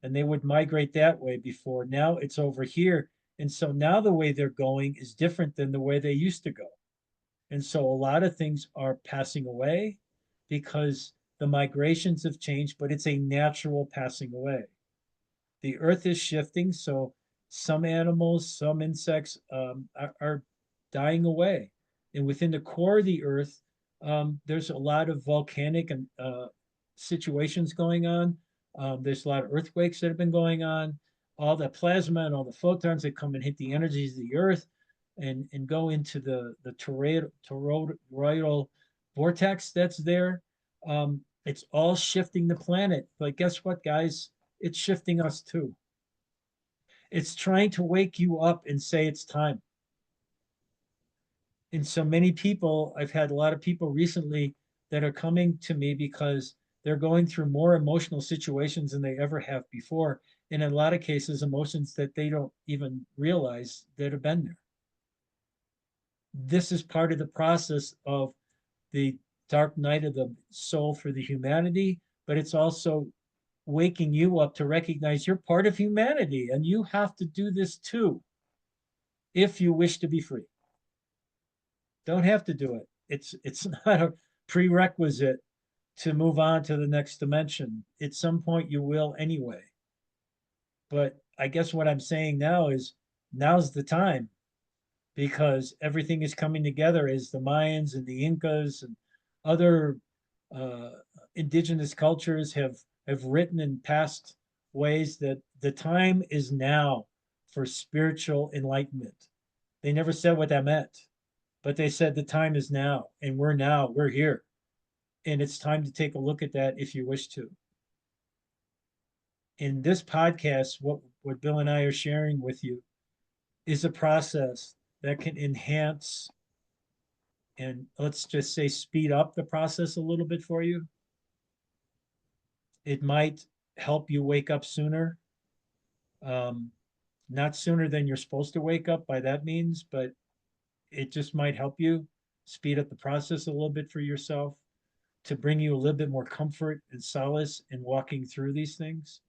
and they would migrate that way before. Now it's over here. And so now the way they're going is different than the way they used to go. And so a lot of things are passing away because the migrations have changed, but it's a natural passing away. The earth is shifting, so some animals, some insects are dying away. And within the core of the earth, there's a lot of volcanic and situations going on. There's a lot of earthquakes that have been going on. All the plasma and all the photons that come and hit the energies of the earth and go into the toroidal vortex that's there. It's all shifting the planet. But guess what, guys? It's shifting us too. It's trying to wake you up and say it's time. And so many people, I've had a lot of people recently that are coming to me because they're going through more emotional situations than they ever have before. And in a lot of cases, emotions that they don't even realize that have been there. This is part of the process of the dark night of the soul for the humanity, but it's also waking you up to recognize you're part of humanity and you have to do this too if you wish to be free. Don't have to do it. It's not a prerequisite to move on to the next dimension. At some point you will anyway. But I guess what I'm saying now is now's the time because everything is coming together as the Mayans and the Incas and other uh, indigenous cultures have written in past ways that the time is now for spiritual enlightenment. They never said what that meant, but they said the time is now, and we're here. And it's time to take a look at that if you wish to. In this podcast, what Bill and I are sharing with you is a process that can enhance and let's just say speed up the process a little bit for you. It might help you wake up sooner. Um, Not sooner than you're supposed to wake up by that means, but it just might help you speed up the process a little bit for yourself to bring you a little bit more comfort and solace in walking through these things.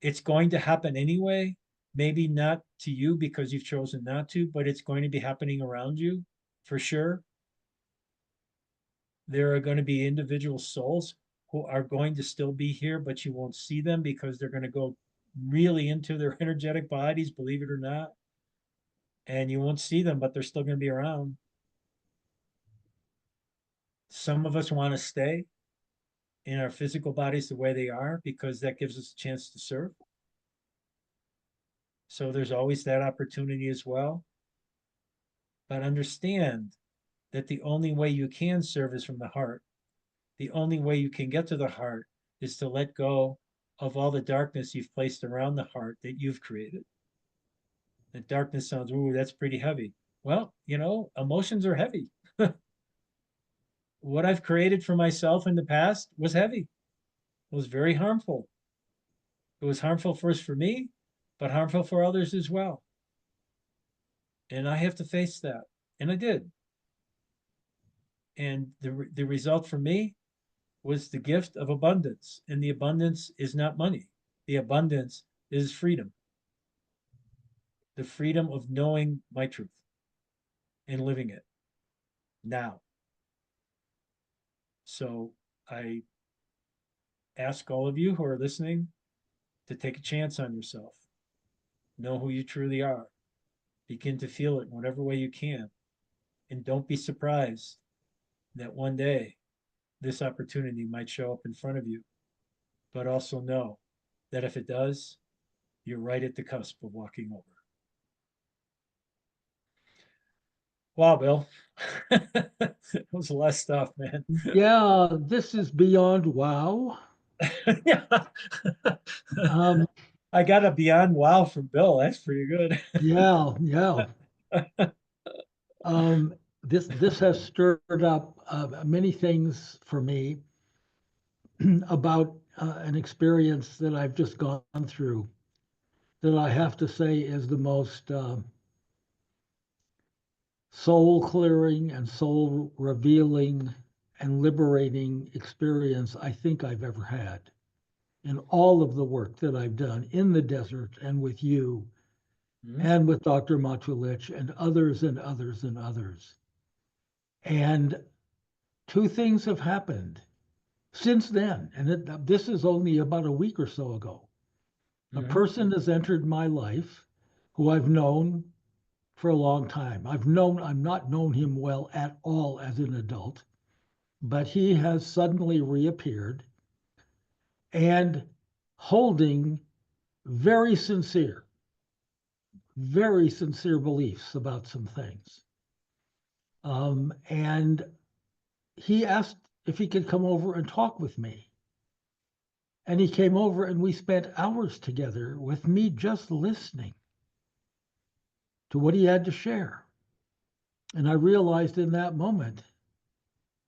It's going to happen anyway, maybe not to you because you've chosen not to, but it's going to be happening around you for sure. There are going to be individual souls who are going to still be here, but you won't see them because they're going to go really into their energetic bodies, believe it or not. And you won't see them, but they're still going to be around. Some of us want to stay in our physical bodies the way they are because that gives us a chance to serve. So there's always that opportunity as well. But understand that the only way you can serve is from the heart. The only way you can get to the heart is to let go of all the darkness you've placed around the heart that you've created. The darkness sounds, ooh, that's pretty heavy. Well, emotions are heavy. What I've created for myself in the past was heavy. It was very harmful. It was harmful first for me, but harmful for others as well. And I have to face that. And I did. And the result for me was the gift of abundance. And the abundance is not money, the abundance is freedom, the freedom of knowing my truth and living it now. So I ask all of you who are listening to take a chance on yourself. Know who you truly are. Begin to feel it in whatever way you can. And don't be surprised that one day this opportunity might show up in front of you. But also know that if it does, you're right at the cusp of walking over. Wow, Bill. That was a lot of stuff, man.
Yeah, this is beyond wow.
Yeah.
Um,
I got a beyond wow from Bill. That's pretty good.
yeah, yeah. This has stirred up many things for me about an experience that I've just gone through that I have to say is the most soul clearing and soul revealing and liberating experience I think I've ever had in all of the work that I've done in the desert and with you
Mhm.
and with Dr. Matulich and others and others and others. And two things have happened since then. And this is only about a week or so ago. A
Mhm.
person has entered my life who I've known for a long time. I'm not known him well at all as an adult, but he has suddenly reappeared and holding very sincere, very sincere beliefs about some things. And he asked if he could come over and talk with me. And he came over and we spent hours together with me just listening to what he had to share. And I realized in that moment,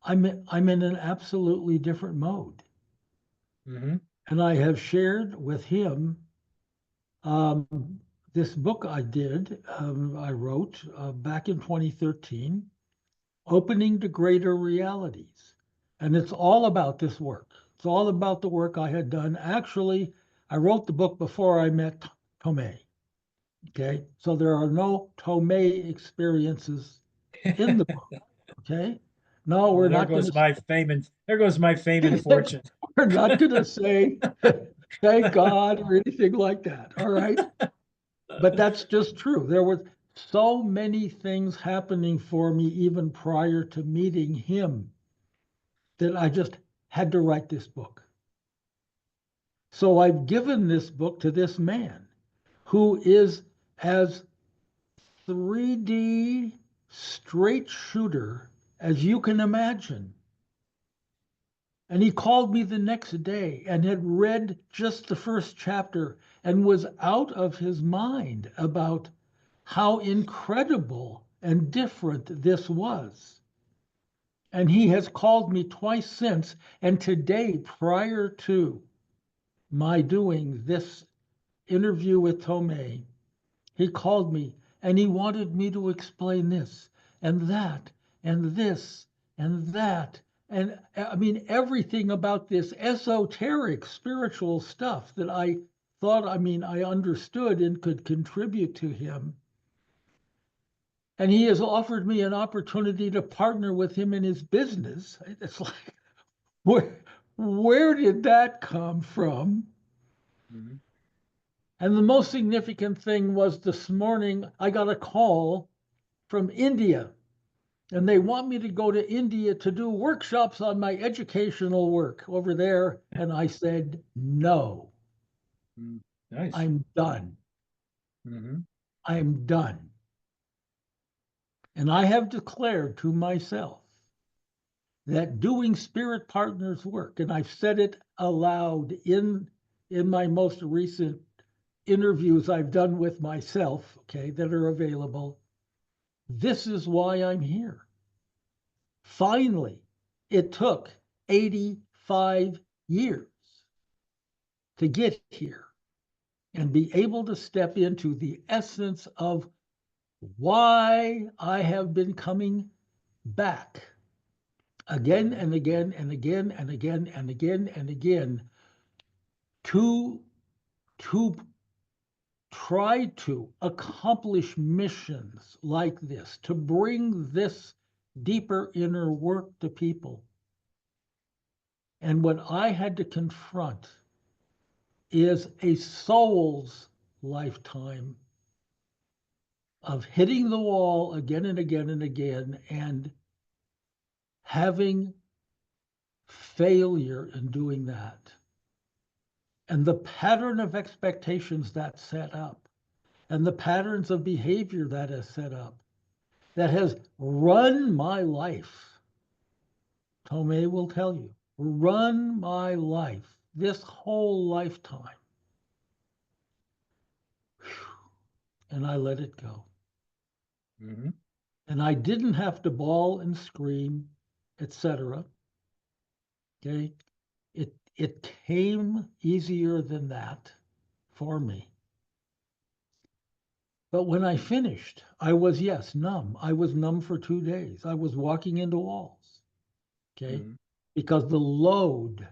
I'm in an absolutely different mode.
Mhm.
And I have shared with him um, this book I wrote back in 2013, Opening to Greater Realities. And it's all about this work. It's all about the work I had done. Actually, I wrote the book before I met Tomei. Okay. So there are no Tomei experiences in the book. Okay. No,
Well,
we're not going to
there goes my fame and fortune.
we're not going to say thank God or anything like that. All right. But that's just true. There were so many things happening for me even prior to meeting him that I just had to write this book. So I've given this book to this man who is as 3D straight shooter as you can imagine. And he called me the next day and had read just the first chapter and was out of his mind about how incredible and different this was. And he has called me twice since. And today, prior to my doing this interview with Tomei, he called me and he wanted me to explain this and that and this and that. And I mean, everything about this esoteric spiritual stuff that I thought, I understood and could contribute to him. And he has offered me an opportunity to partner with him in his business. It's like, where did that come from?
Mhm.
And the most significant thing was this morning, I got a call from India, and they want me to go to India to do workshops on my educational work over there. And I said, no,
Mm. Nice.
I'm done.
Mhm.
I'm done. And I have declared to myself that doing spirit partners work, and I've said it aloud in my most recent interviews I've done with myself, okay, that are available. This is why I'm here. Finally, it took 85 years to get here and be able to step into the essence of why I have been coming back again and again and again and again and again and again to to try to accomplish missions like this, to bring this deeper inner work to people. And what I had to confront is a soul's lifetime of hitting the wall again and again and again and having failure in doing that. And the pattern of expectations that set up, and the patterns of behavior that is set up, that has run my life. Tomei will tell you, run my life, this whole lifetime. And I let it go.
Mm-hmm.
And I didn't have to bawl and scream, etc. Okay. It came easier than that for me. But when I finished, I was, yes, numb. I was numb for 2 days. I was walking into walls. Okay.
Mm-hmm.
Because the load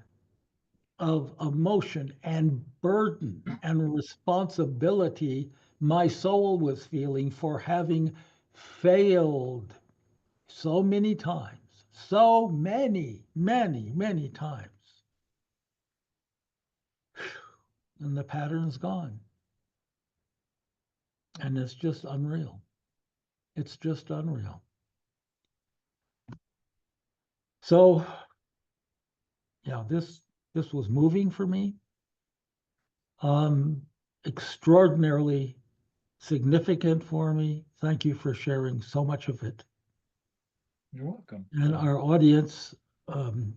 of emotion and burden and responsibility my soul was feeling for having failed so many times, so many times. And the pattern's gone. And it's just unreal. It's just unreal. So, yeah, this was moving for me. Um, Extraordinarily significant for me. Thank you for sharing so much of it.
You're welcome.
And our audience, um,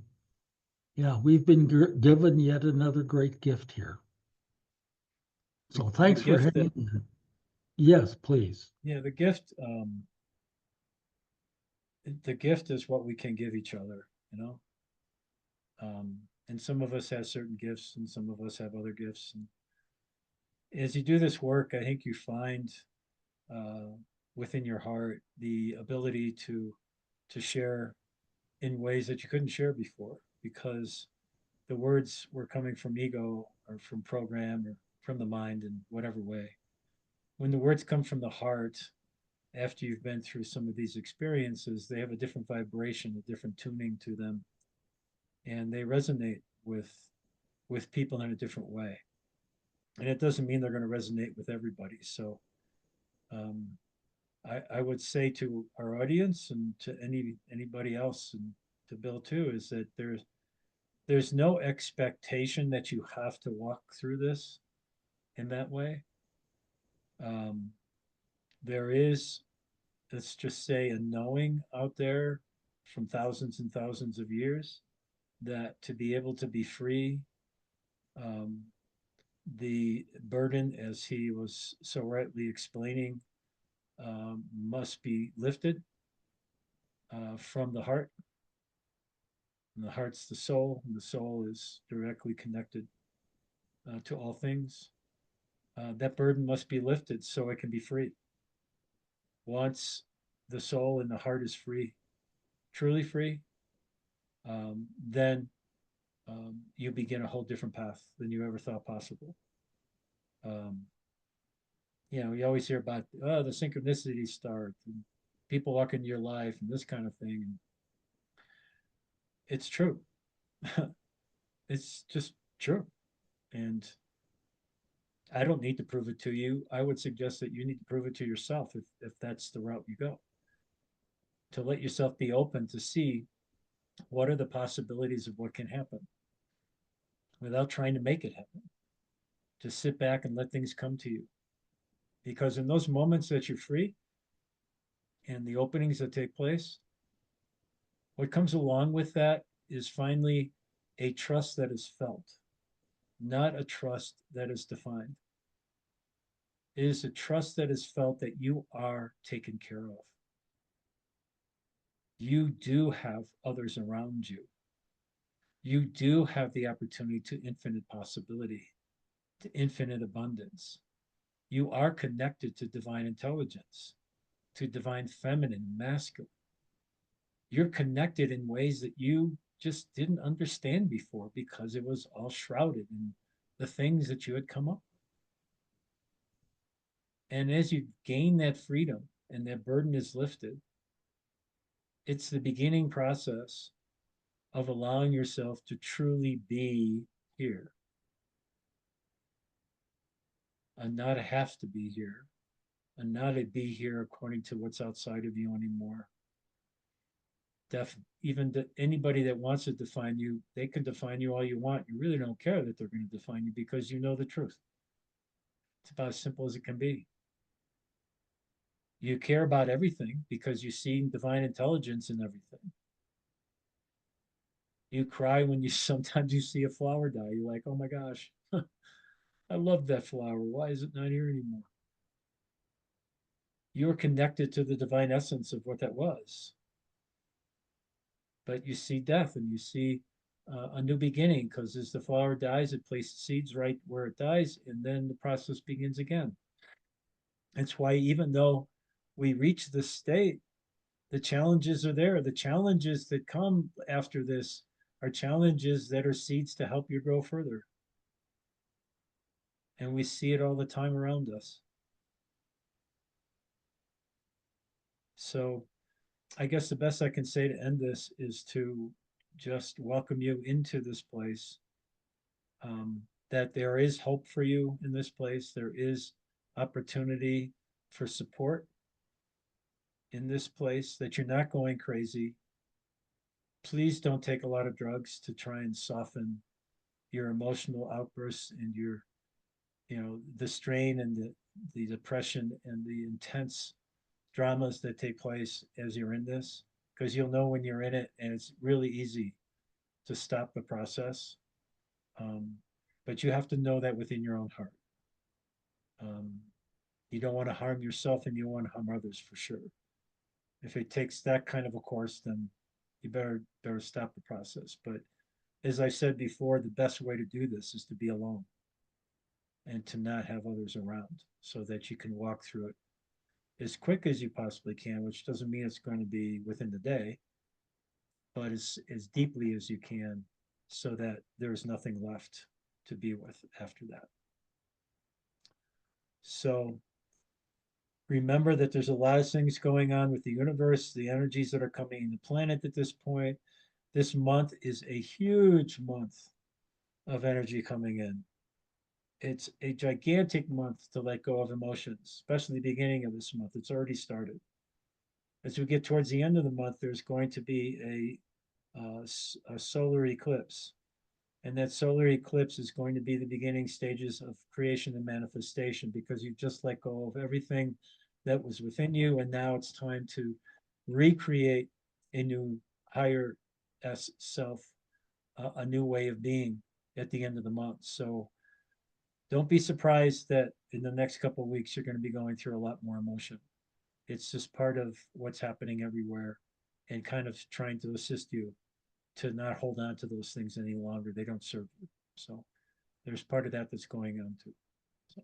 yeah, we've been given yet another great gift here. So
The
thanks for
gift that,
hanging in. Yes, please.
yeah, the gift is what we can give each other, you know. And some of us have certain gifts, and some of us have other gifts. And as you do this work, I think you find uh, within your heart the ability to share in ways that you couldn't share before, because the words were coming from ego or from program or from the mind in whatever way. When the words come from the heart, after you've been through some of these experiences, they have a different vibration, a different tuning to them, and they resonate with people in a different way. And it doesn't mean they're going to resonate with everybody. So um, I would say to our audience and to anybody else, and to Bill too, is that there's no expectation that you have to walk through this in that way. Um, there is, let's just say, a knowing out there from thousands and thousands of years that to be able to be free, um, the burden, as he was so rightly explaining, must be lifted from the heart. And the heart's the soul, and the soul is directly connected to all things. That burden must be lifted so it can be free. Once the soul and the heart is free, truly free, then you begin a whole different path than you ever thought possible. Um, you always hear about the synchronicity start, and people walk into your life, and this kind of thing. And it's true. It's just true. And I don't need to prove it to you. I would suggest that you need to prove it to yourself if that's the route you go. To let yourself be open to see what are the possibilities of what can happen without trying to make it happen. Just sit back and let things come to you. Because in those moments that you're free and the openings that take place, what comes along with that is finally a trust that is felt, not a trust that is defined. It is a trust that is felt that you are taken care of. You do have others around you. You do have the opportunity to infinite possibility, to infinite abundance. You are connected to divine intelligence, to divine feminine and masculine. You're connected in ways that you just didn't understand before because it was all shrouded in the things that you had come up with. And as you gain that freedom and that burden is lifted, it's the beginning process of allowing yourself to truly be here. and not a have to be here, and not a be here according to what's outside of you anymore. Even anybody that wants to define you, they can define you all you want. You really don't care that they're going to define you because you know the truth. It's about as simple as it can be. You care about everything because you see divine intelligence in everything. You cry when you sometimes you see a flower die. You're like, oh my gosh, I love that flower. Why is it not here anymore? You're connected to the divine essence of what that was. But you see death and you see a new beginning because as the flower dies, it places seeds right where it dies, and then the process begins again. It's why even though we reach this state, the challenges are there. The challenges that come after this are challenges that are seeds to help you grow further. And we see it all the time around us. So I guess the best I can say to end this is to just welcome you into this place. That there is hope for you in this place. There is opportunity for support in this place, that you're not going crazy. Please don't take a lot of drugs to try and soften your emotional outbursts and your, the strain and the depression and the intense dramas that take place as you're in this, because you'll know when you're in it, and it's really easy to stop the process. Um, but you have to know that within your own heart. Um, you don't want to harm yourself and you don't want to harm others for sure. If it takes that kind of a course, then you better stop the process. But as I said before, the best way to do this is to be alone and to not have others around so that you can walk through it as quick as you possibly can, which doesn't mean it's going to be within the day, but as deeply as you can so that there's nothing left to be with after that. So remember that there's a lot of things going on with the universe, the energies that are coming in the planet at this point. This month is a huge month of energy coming in. It's a gigantic month to let go of emotions, especially the beginning of this month. It's already started. As we get towards the end of the month, there's going to be a solar eclipse. And that solar eclipse is going to be the beginning stages of creation and manifestation, because you've just let go of everything that was within you. And now it's time to recreate a new higher S self, a new way of being at the end of the month. So don't be surprised that in the next couple of weeks, you're going to be going through a lot more emotion. It's just part of what's happening everywhere, and kind of trying to assist you to not hold on to those things any longer. They don't serve you. So there's part of that that's going on too. So,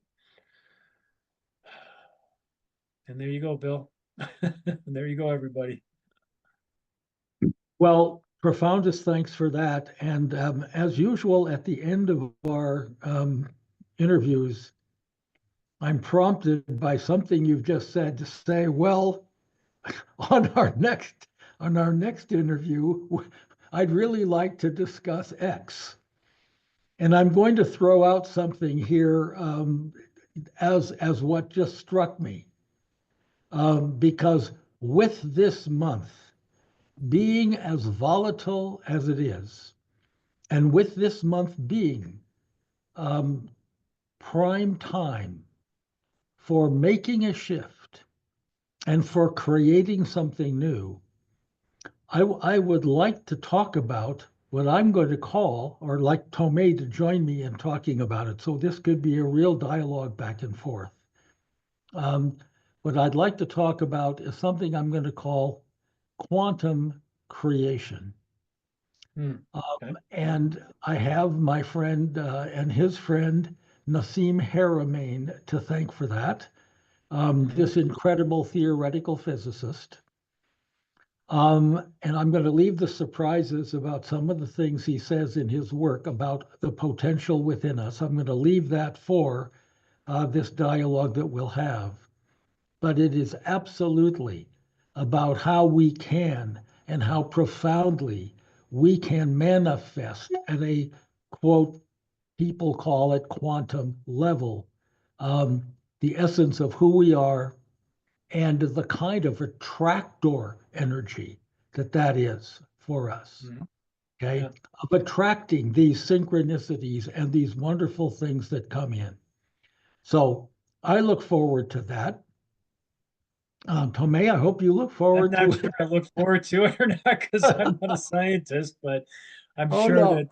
and there you go, Bill. And there you go, everybody.
Well, profoundest thanks for that. And as usual, at the end of our interviews, I'm prompted by something you've just said to say, well, on our next interview, I'd really like to discuss X. And I'm going to throw out something here as what just struck me, because with this month being as volatile as it is, and with this month being um, prime time for making a shift and for creating something new, I would like to talk about what I'm going to call, or like Tomei to join me in talking about it. So this could be a real dialogue back and forth. Um, what I'd like to talk about is something I'm going to call quantum creation.
Okay.
And I have my friend and his friend Nassim Haramein to thank for that. This incredible theoretical physicist. And I'm going to leave the surprises about some of the things he says in his work about the potential within us. I'm going to leave that for this dialogue that we'll have. But it is absolutely about how we can and how profoundly we can manifest at a quote, people call it quantum level, the essence of who we are and the kind of attractor energy that is for us.
Mhm.
Okay,
Yeah.
of attracting these synchronicities and these wonderful things that come in. So I look forward to that. Tomei, I hope you look
I'm
forward
not
to
sure
it.
I look forward to it or not because I'm not a scientist, but I'm
Oh
sure
no,
that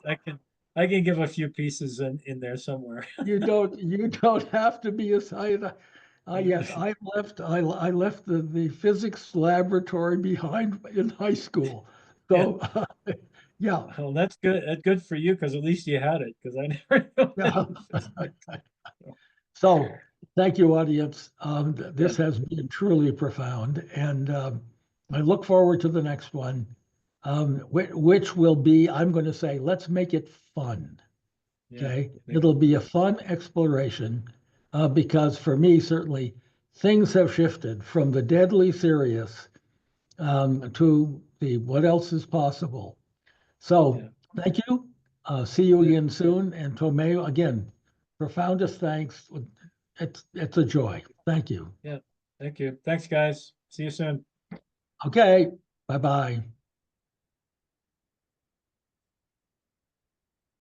I can give a few pieces in there somewhere.
you don't have to be a scientist. Yes, I left the physics laboratory behind in high school.
Yeah.
So yeah,
Well, that's good. That's good for you because at least you had it because I never knew
yeah.
any physics. So,
So thank you, audience.
yeah.
This has been truly profound, and I look forward to the next one, which will be, I'm going to say, let's make it fun.
Yeah.
Okay,
Make it
it'll be
fun.
a fun exploration because for me, certainly, things have shifted from the deadly serious to the what else is possible. So
Yeah.
thank you. See you
Yeah.
again soon. And Tomeo, again, profoundest thanks. It's a joy. Thank you.
Yeah. Thank you. Thanks, guys. See you soon.
Okay, bye bye.